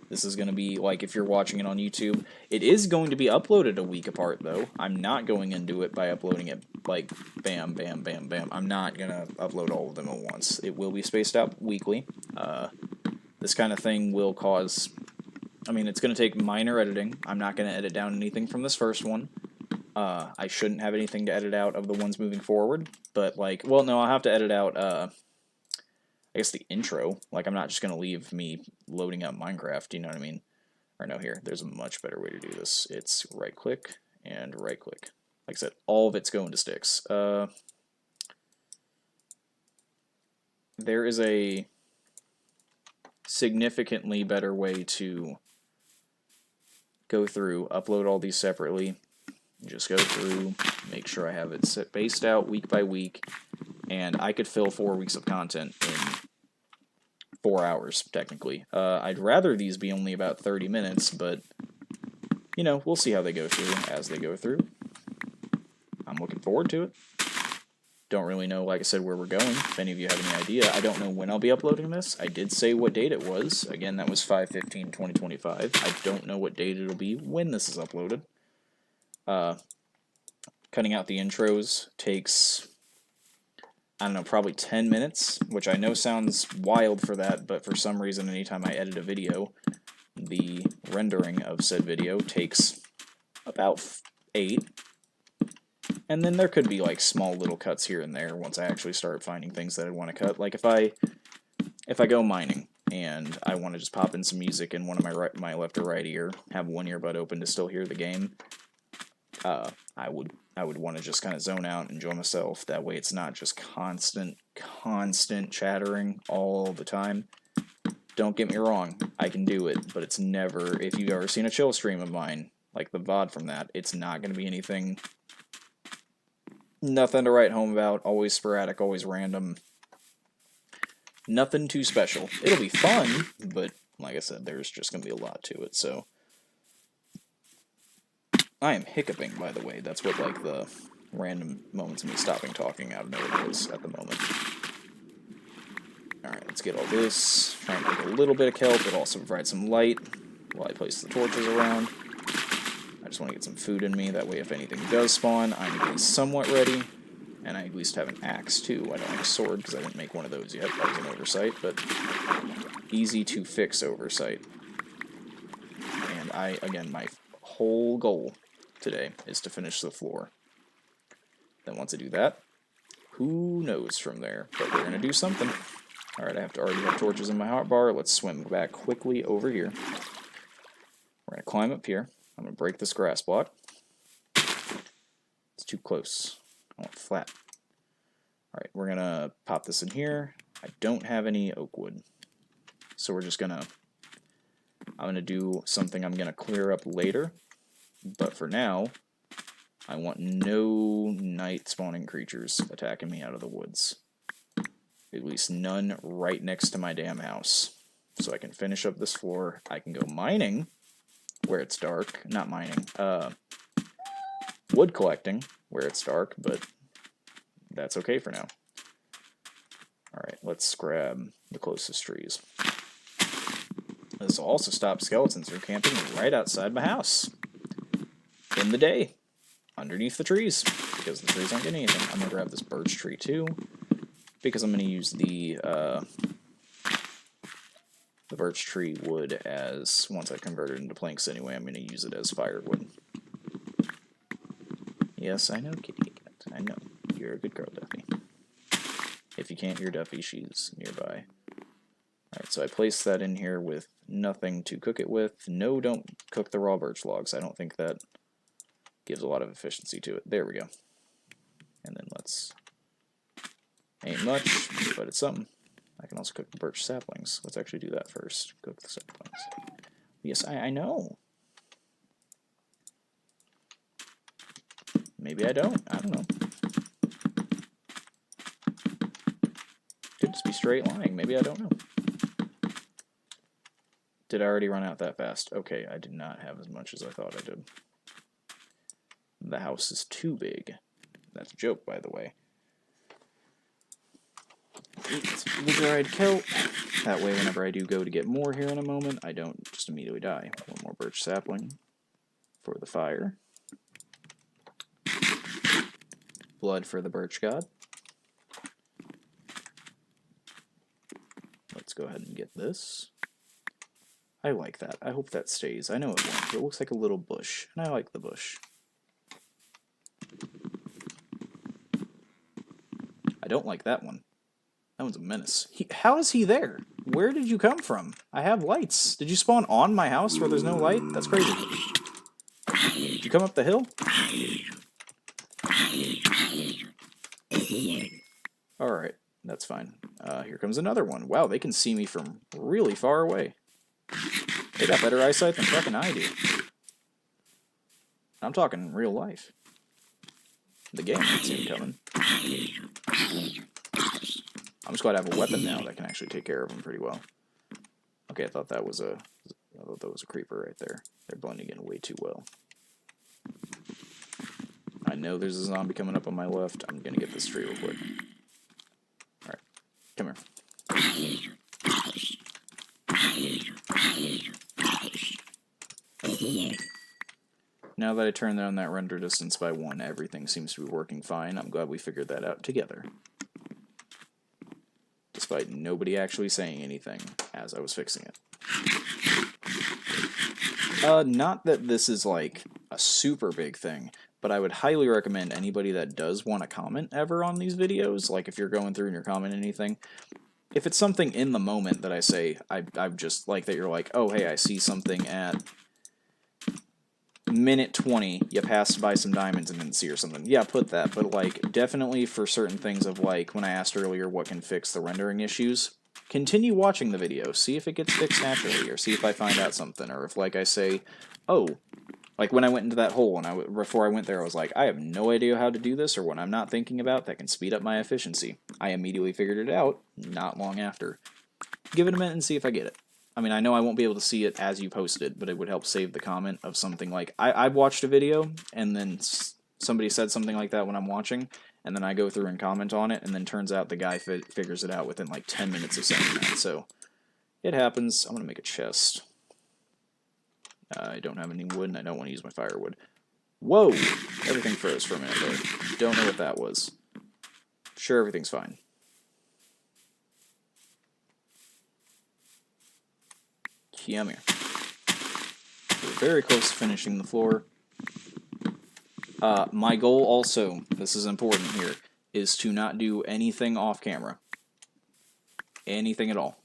this is going to be, like, if you're watching it on YouTube, it is going to be uploaded a week apart, though. I'm not going into it by uploading it, like, bam, bam, bam, bam. I'm not going to upload all of them at once. It will be spaced out weekly. This kind of thing will cause... I mean, it's going to take minor editing. I'm not going to edit down anything from this first one. I shouldn't have anything to edit out of the ones moving forward, but, like, well, no, I'll have to edit out, I guess the intro. Like, I'm not just going to leave me loading up Minecraft, you know what I mean? Or no, here, there's a much better way to do this. It's right-click and right-click. Like I said, all of it's going to sticks. There is a significantly better way to go through, upload all these separately, just go through, make sure I have it spaced out week by week, and I could fill 4 weeks of content in 4 hours, technically. I'd rather these be only about 30 minutes, but, you know, we'll see how they go through as they go through. I'm looking forward to it. Don't really know, like I said, where we're going. If any of you have any idea, I don't know when I'll be uploading this. I did say what date it was. Again, that was 5/15/2025. I don't know what date it'll be when this is uploaded. Cutting out the intros takes, I don't know, probably 10 minutes, which I know sounds wild for that, but for some reason, anytime I edit a video, the rendering of said video takes about 8. And then there could be, like, small little cuts here and there once I actually start finding things that I want to cut. Like, if I go mining and I want to just pop in some music in one of my left or right ear, have one earbud open to still hear the game, I would want to just kind of zone out and enjoy myself. That way it's not just constant chattering all the time. Don't get me wrong, I can do it, but it's never, if you've ever seen a chill stream of mine, like the VOD from that, it's not going to be anything, nothing to write home about, always sporadic, always random. Nothing too special. It'll be fun, but like I said, there's just going to be a lot to it, so. I am hiccuping, by the way. That's what, like, the random moments of me stopping talking out of nowhere is at the moment. Alright, let's get all this. Try and make a little bit of kelp, but also provide some light while I place the torches around. I just want to get some food in me, that way if anything does spawn, I'm at least somewhat ready. And I at least have an axe, too. I don't have a sword, because I didn't make one of those yet. That was an oversight, but easy to fix oversight. And again, my whole goal today is to finish the floor. Then once I do that, who knows from there, but we're going to do something. Alright, I already have torches in my hotbar. Let's swim back quickly over here. We're going to climb up here. I'm going to break this grass block. It's too close. I want flat. Alright, we're going to pop this in here. I don't have any oak wood. So we're just going to... I'm going to do something I'm going to clear up later. But for now, I want no night spawning creatures attacking me out of the woods. At least none right next to my damn house. So I can finish up this floor. I can go mining where it's dark. Not mining. Wood collecting where it's dark, but that's okay for now. Alright, let's grab the closest trees. This will also stop skeletons from camping right outside my house. In the day. Underneath the trees. Because the trees aren't getting anything. I'm going to grab this birch tree too. Because I'm going to use the birch tree wood as, once I convert it into planks anyway, I'm going to use it as firewood. Yes, I know, kitty cat. I know. You're a good girl, Duffy. If you can't hear Duffy, she's nearby. Alright, so I placed that in here with nothing to cook it with. No, don't cook the raw birch logs. I don't think that gives a lot of efficiency to it. There we go. And then let's... Ain't much, but it's something. I can also cook the birch saplings. Let's actually do that first. Cook the saplings. Yes, I know. Maybe I don't. I don't know. Could just be straight lying. Maybe I don't know. Did I already run out that fast? Okay, I did not have as much as I thought I did. The house is too big. That's a joke, by the way. Eat the dried kelp. That way, whenever I do go to get more here in a moment, I don't just immediately die. One more birch sapling for the fire. Blood for the birch god. Let's go ahead and get this. I like that. I hope that stays. I know it won't. It looks like a little bush, and I like the bush. I don't like that one. That one's a menace. How is he there? Where did you come from? I have lights. Did you spawn on my house where there's no light? That's crazy. Did you come up the hill? Alright, that's fine. Here comes another one. Wow, they can see me from really far away. They got better eyesight than fucking I do. I'm talking real life. The game can see me coming. I'm just glad I have a weapon now that can actually take care of them pretty well. Okay, I thought that was a creeper right there. They're blending in way too well. I know there's a zombie coming up on my left. I'm gonna get this tree real quick. Alright, come here. Now that I turned down that render distance by 1, everything seems to be working fine. I'm glad we figured that out together. Despite nobody actually saying anything as I was fixing it. Not that this is like a super big thing, but I would highly recommend anybody that does want to comment ever on these videos, like if you're going through and you're commenting anything, if it's something in the moment that I say, I've just like that you're like, oh hey, I see something at minute 20, you passed by some diamonds and didn't see or something. Yeah, put that, but like definitely for certain things of like when I asked earlier what can fix the rendering issues, continue watching the video, see if it gets fixed naturally, or see if I find out something, or if like I say, oh, Like when I went into that hole, and before I went there, I was like, I have no idea how to do this or what I'm not thinking about that can speed up my efficiency. I immediately figured it out not long after. Give it a minute and see if I get it. I mean, I know I won't be able to see it as you post it, but it would help save the comment of something like, I watched a video, and then somebody said something like that when I'm watching, and then I go through and comment on it, and then turns out the guy figures it out within like 10 minutes of saying that, so it happens. I'm going to make a chest. I don't have any wood, and I don't want to use my firewood. Whoa! Everything froze for a minute there. Don't know what that was. Sure, everything's fine. Come here. We're very close to finishing the floor. My goal also, this is important here, is to not do anything off camera. Anything at all.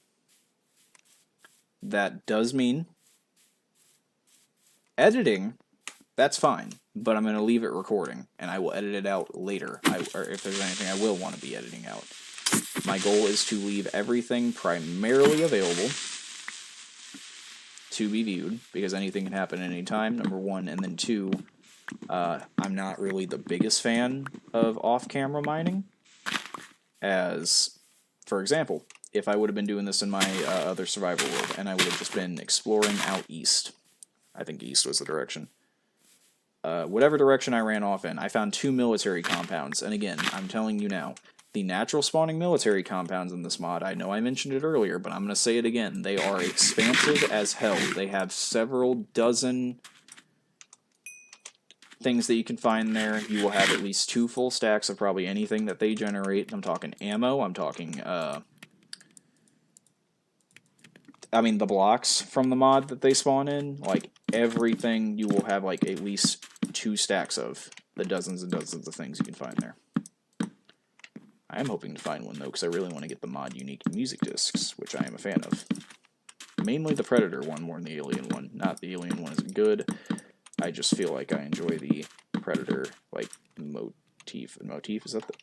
That does mean editing, that's fine, but I'm going to leave it recording, and I will edit it out later, or if there's anything I will want to be editing out. My goal is to leave everything primarily available to be viewed, because anything can happen at any time, number one, and then two, I'm not really the biggest fan of off-camera mining, as, for example, if I would have been doing this in my other survival world, and I would have just been exploring out east, I think east was the direction. Whatever direction I ran off in, I found 2 military compounds, and again, I'm telling you now, the natural spawning military compounds in this mod, I know I mentioned it earlier, but I'm going to say it again, they are expansive as hell. They have several dozen things that you can find there. You will have at least 2 full stacks of probably anything that they generate. I'm talking ammo, I'm talking, the blocks from the mod that they spawn in, like, everything you will have, like, at least 2 stacks of the dozens and dozens of things you can find there. I am hoping to find one, though, because I really want to get the mod unique music discs, which I am a fan of. Mainly the Predator one more than the Alien one. Not the Alien one isn't good. I just feel like I enjoy the Predator, like, motif. Motif, is that the...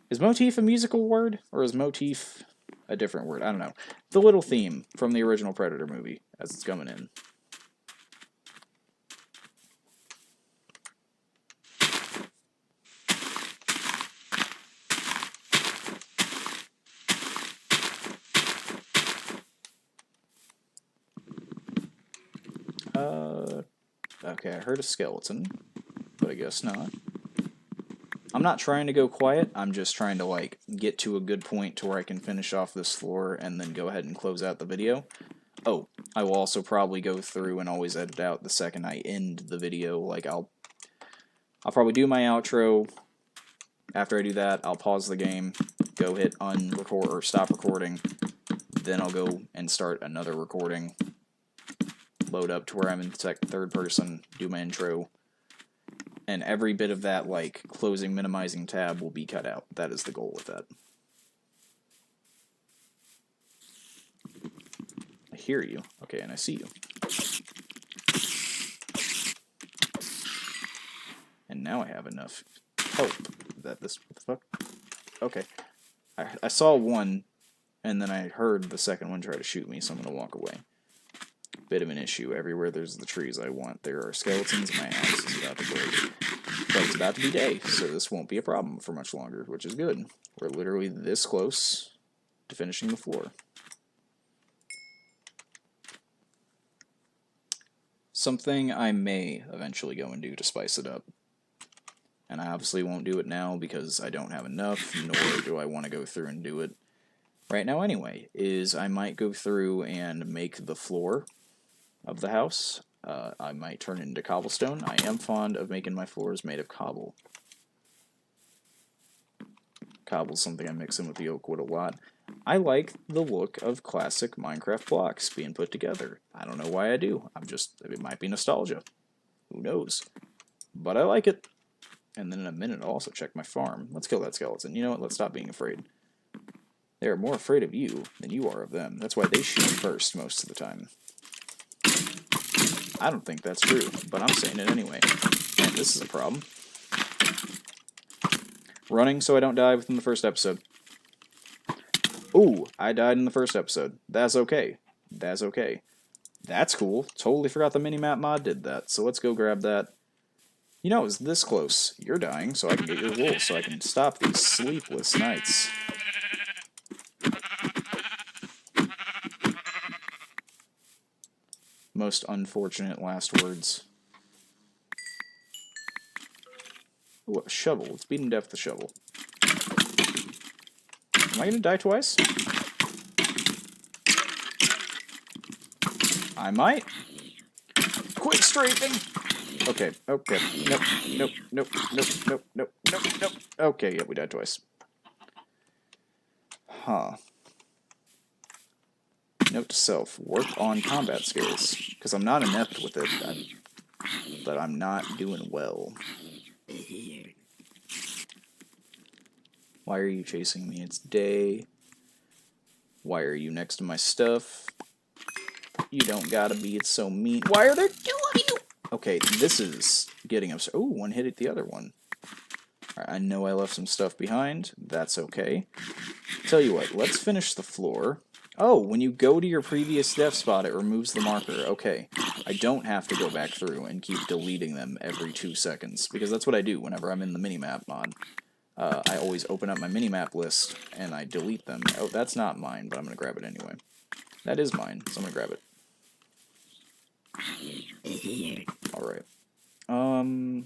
Is motif a musical word? Or is motif a different word? I don't know. The little theme from the original Predator movie, as it's coming in. Okay, I heard a skeleton, but I guess not. I'm not trying to go quiet, I'm just trying to, like, get to a good point to where I can finish off this floor and then go ahead and close out the video. Oh, I will also probably go through and always edit out the second I end the video. Like, I'll probably do my outro. After I do that, I'll pause the game, go hit unrecord or stop recording, then I'll go and start another recording, load up to where I'm in the third person, do my intro, and every bit of that, like, closing, minimizing tab will be cut out. That is the goal with that. I hear you. Okay, and I see you. And now I have enough hope that this... What the fuck? Okay. I saw one, and then I heard the second one try to shoot me, so I'm going to walk away. Bit of an issue. Everywhere there's the trees I want, there are skeletons, and my axe is about to break. But it's about to be day, so this won't be a problem for much longer, which is good. We're literally this close to finishing the floor. Something I may eventually go and do to spice it up, and I obviously won't do it now because I don't have enough, nor do I want to go through and do it right now anyway, is I might go through and make the floor of the house. I might turn it into cobblestone. I am fond of making my floors made of cobble. Cobble's something I mix in with the oak wood a lot. I like the look of classic Minecraft blocks being put together. I don't know why I do. It might be nostalgia. Who knows? But I like it. And then in a minute I'll also check my farm. Let's kill that skeleton. You know what? Let's stop being afraid. They are more afraid of you than you are of them. That's why they shoot first most of the time. I don't think that's true, but I'm saying it anyway. Man, this is a problem. Running so I don't die within the first episode. Ooh, I died in the first episode. That's okay. That's okay. That's cool. Totally forgot the minimap mod did that. So let's go grab that. You know, it was this close. You're dying, so I can get your wool, so I can stop these sleepless nights. Most unfortunate last words. Ooh, a shovel. Let's beat him to death with the shovel. Am I gonna die twice? I might. Quit strafing! Okay, okay. Nope, nope, nope, nope, nope, nope, nope, nope. Okay, yeah, we died twice. Huh. Note to self, work on combat skills. Because I'm not inept with it, but I'm not doing well. Why are you chasing me? It's day. Why are you next to my stuff? You don't gotta be, it's so mean. Why are there two of you? Okay, this is getting upset. Oh, one hit at the other one. Alright, I know I left some stuff behind. That's okay. Tell you what, let's finish the floor. Oh, when you go to your previous death spot, it removes the marker. Okay. I don't have to go back through and keep deleting them every 2 seconds, because that's what I do whenever I'm in the minimap mod. I always open up my minimap list, and I delete them. Oh, that's not mine, but I'm going to grab it anyway. That is mine, so I'm going to grab it. Alright. Do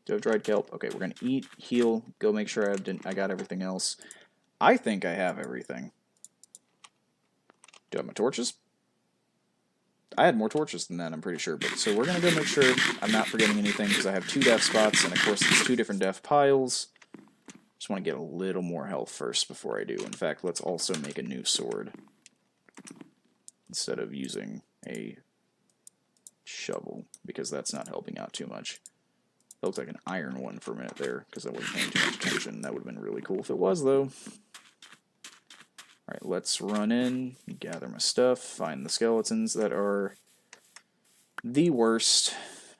I have dried kelp? Okay, we're going to eat, heal, go make sure I got everything else. I think I have everything. Do I have my torches? I had more torches than that, I'm pretty sure. But so we're going to go make sure I'm not forgetting anything, because I have 2 death spots, and of course it's 2 different death piles. Just want to get a little more health first before I do. In fact, let's also make a new sword instead of using a shovel, because that's not helping out too much. It looked like an iron one for a minute there, because I wasn't paying too much attention. That would have been really cool if it was, though. Alright, let's run in, gather my stuff, find the skeletons that are the worst,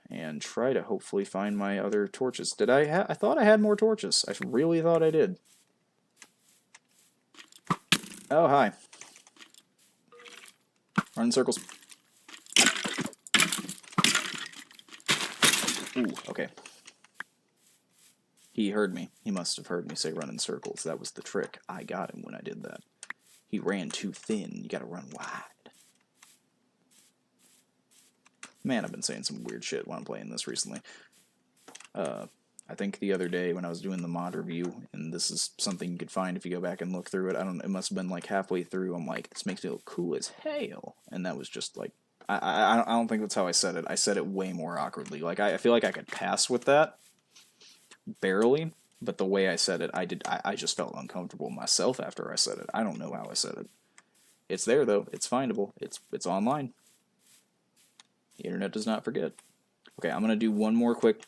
and try to hopefully find my other torches. Did I thought I had more torches. I really thought I did. Oh, hi. Run in circles. Ooh, okay. He heard me. He must have heard me say run in circles. That was the trick. I got him when I did that. He ran too thin. You gotta run wide. Man, I've been saying some weird shit while I'm playing this recently. I think the other day when I was doing the mod review, and this is something you could find if you go back and look through it, it must have been like halfway through, I'm like, this makes me look cool as hell. And that was just like, I don't think that's how I said it. I said it way more awkwardly. Like, I feel like I could pass with that, barely, but the way I said it, I just felt uncomfortable myself after I said it. I don't know how I said it. It's there, though. It's findable. It's online. The internet does not forget. Okay, I'm going to do one more quick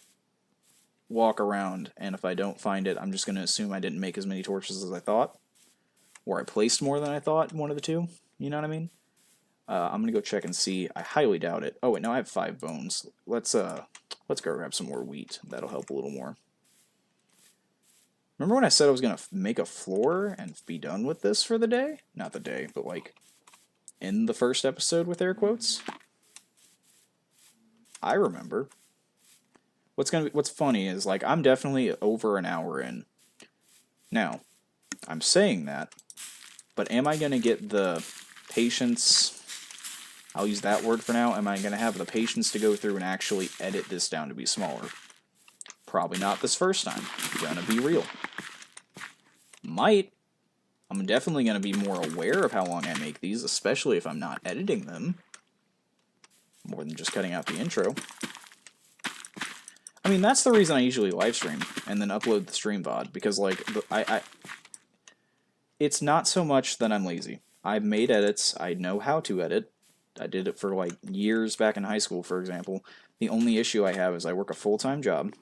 walk around, and if I don't find it, I'm just going to assume I didn't make as many torches as I thought, or I placed more than I thought, one of the two, you know what I mean? I'm going to go check and see. I highly doubt it. Oh, wait, no, I have 5 bones. Let's go grab some more wheat. That'll help a little more. Remember when I said I was going to make a floor and be done with this for the day? Not the day, but like in the first episode with air quotes? I remember. What's funny is, like, I'm definitely over an hour in. Now, I'm saying that, but am I going to get the patience, I'll use that word for now, am I going to have the patience to go through and actually edit this down to be smaller? Probably not this first time. Gonna be real. Might. I'm definitely going to be more aware of how long I make these, especially if I'm not editing them. More than just cutting out the intro. I mean, that's the reason I usually live stream and then upload the stream VOD, because, like, it's not so much that I'm lazy. I've made edits. I know how to edit. I did it for, like, years back in high school, for example. The only issue I have is I work a full-time job.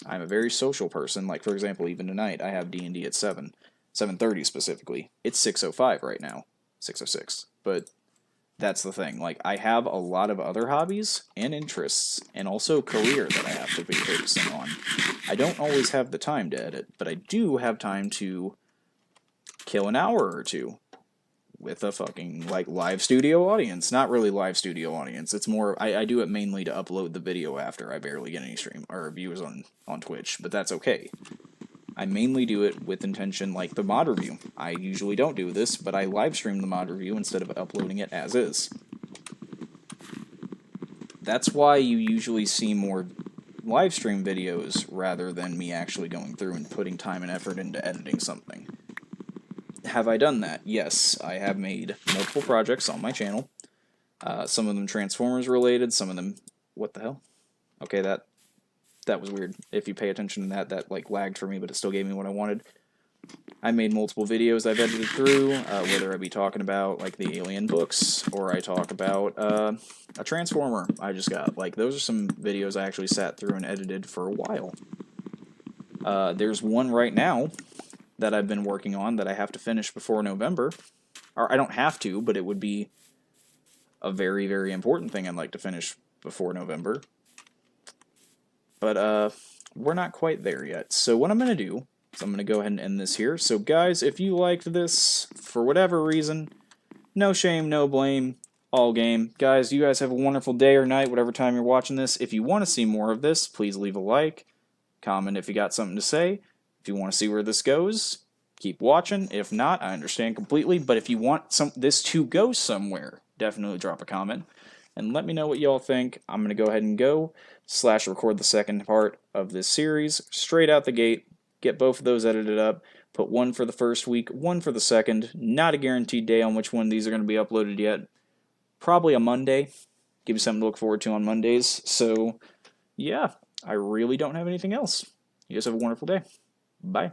I'm a very social person. Like, for example, even tonight, I have D&D at 7. 7:30 specifically. It's 6:05 right now. 6:06. But that's the thing. Like, I have a lot of other hobbies and interests, and also career that I have to be focusing on. I don't always have the time to edit, but I do have time to kill an hour or two with a fucking like live studio audience. Not really live studio audience. It's more I do it mainly to upload the video after. I barely get any stream or views on Twitch, but that's okay. I mainly do it with intention like the mod review. I usually don't do this, but I live stream the mod review instead of uploading it as is. That's why you usually see more live stream videos rather than me actually going through and putting time and effort into editing something. Have I done that? Yes, I have made multiple projects on my channel. Some of them Transformers related, some of them... What the hell? Okay, that was weird. If you pay attention to that like lagged for me, but it still gave me what I wanted. I made multiple videos I've edited through, whether I be talking about like the Alien books, or I talk about a Transformer I just got. Like, those are some videos I actually sat through and edited for a while. There's one right now that I've been working on that I have to finish before November. Or I don't have to, but it would be a very, very important thing I'd like to finish before November. But we're not quite there yet. So what I'm going to do is I'm going to go ahead and end this here. So guys, if you liked this, for whatever reason, no shame, no blame, all game. Guys, you guys have a wonderful day or night, whatever time you're watching this. If you want to see more of this, please leave a like. Comment if you got something to say. If you want to see where this goes, keep watching. If not, I understand completely. But if you want this to go somewhere, definitely drop a comment and let me know what y'all think. I'm going to go ahead and record the second part of this series straight out the gate. Get both of those edited up. Put one for the first week, one for the second. Not a guaranteed day on which one these are going to be uploaded yet. Probably a Monday. Give you something to look forward to on Mondays. So, yeah, I really don't have anything else. You guys have a wonderful day. Bye.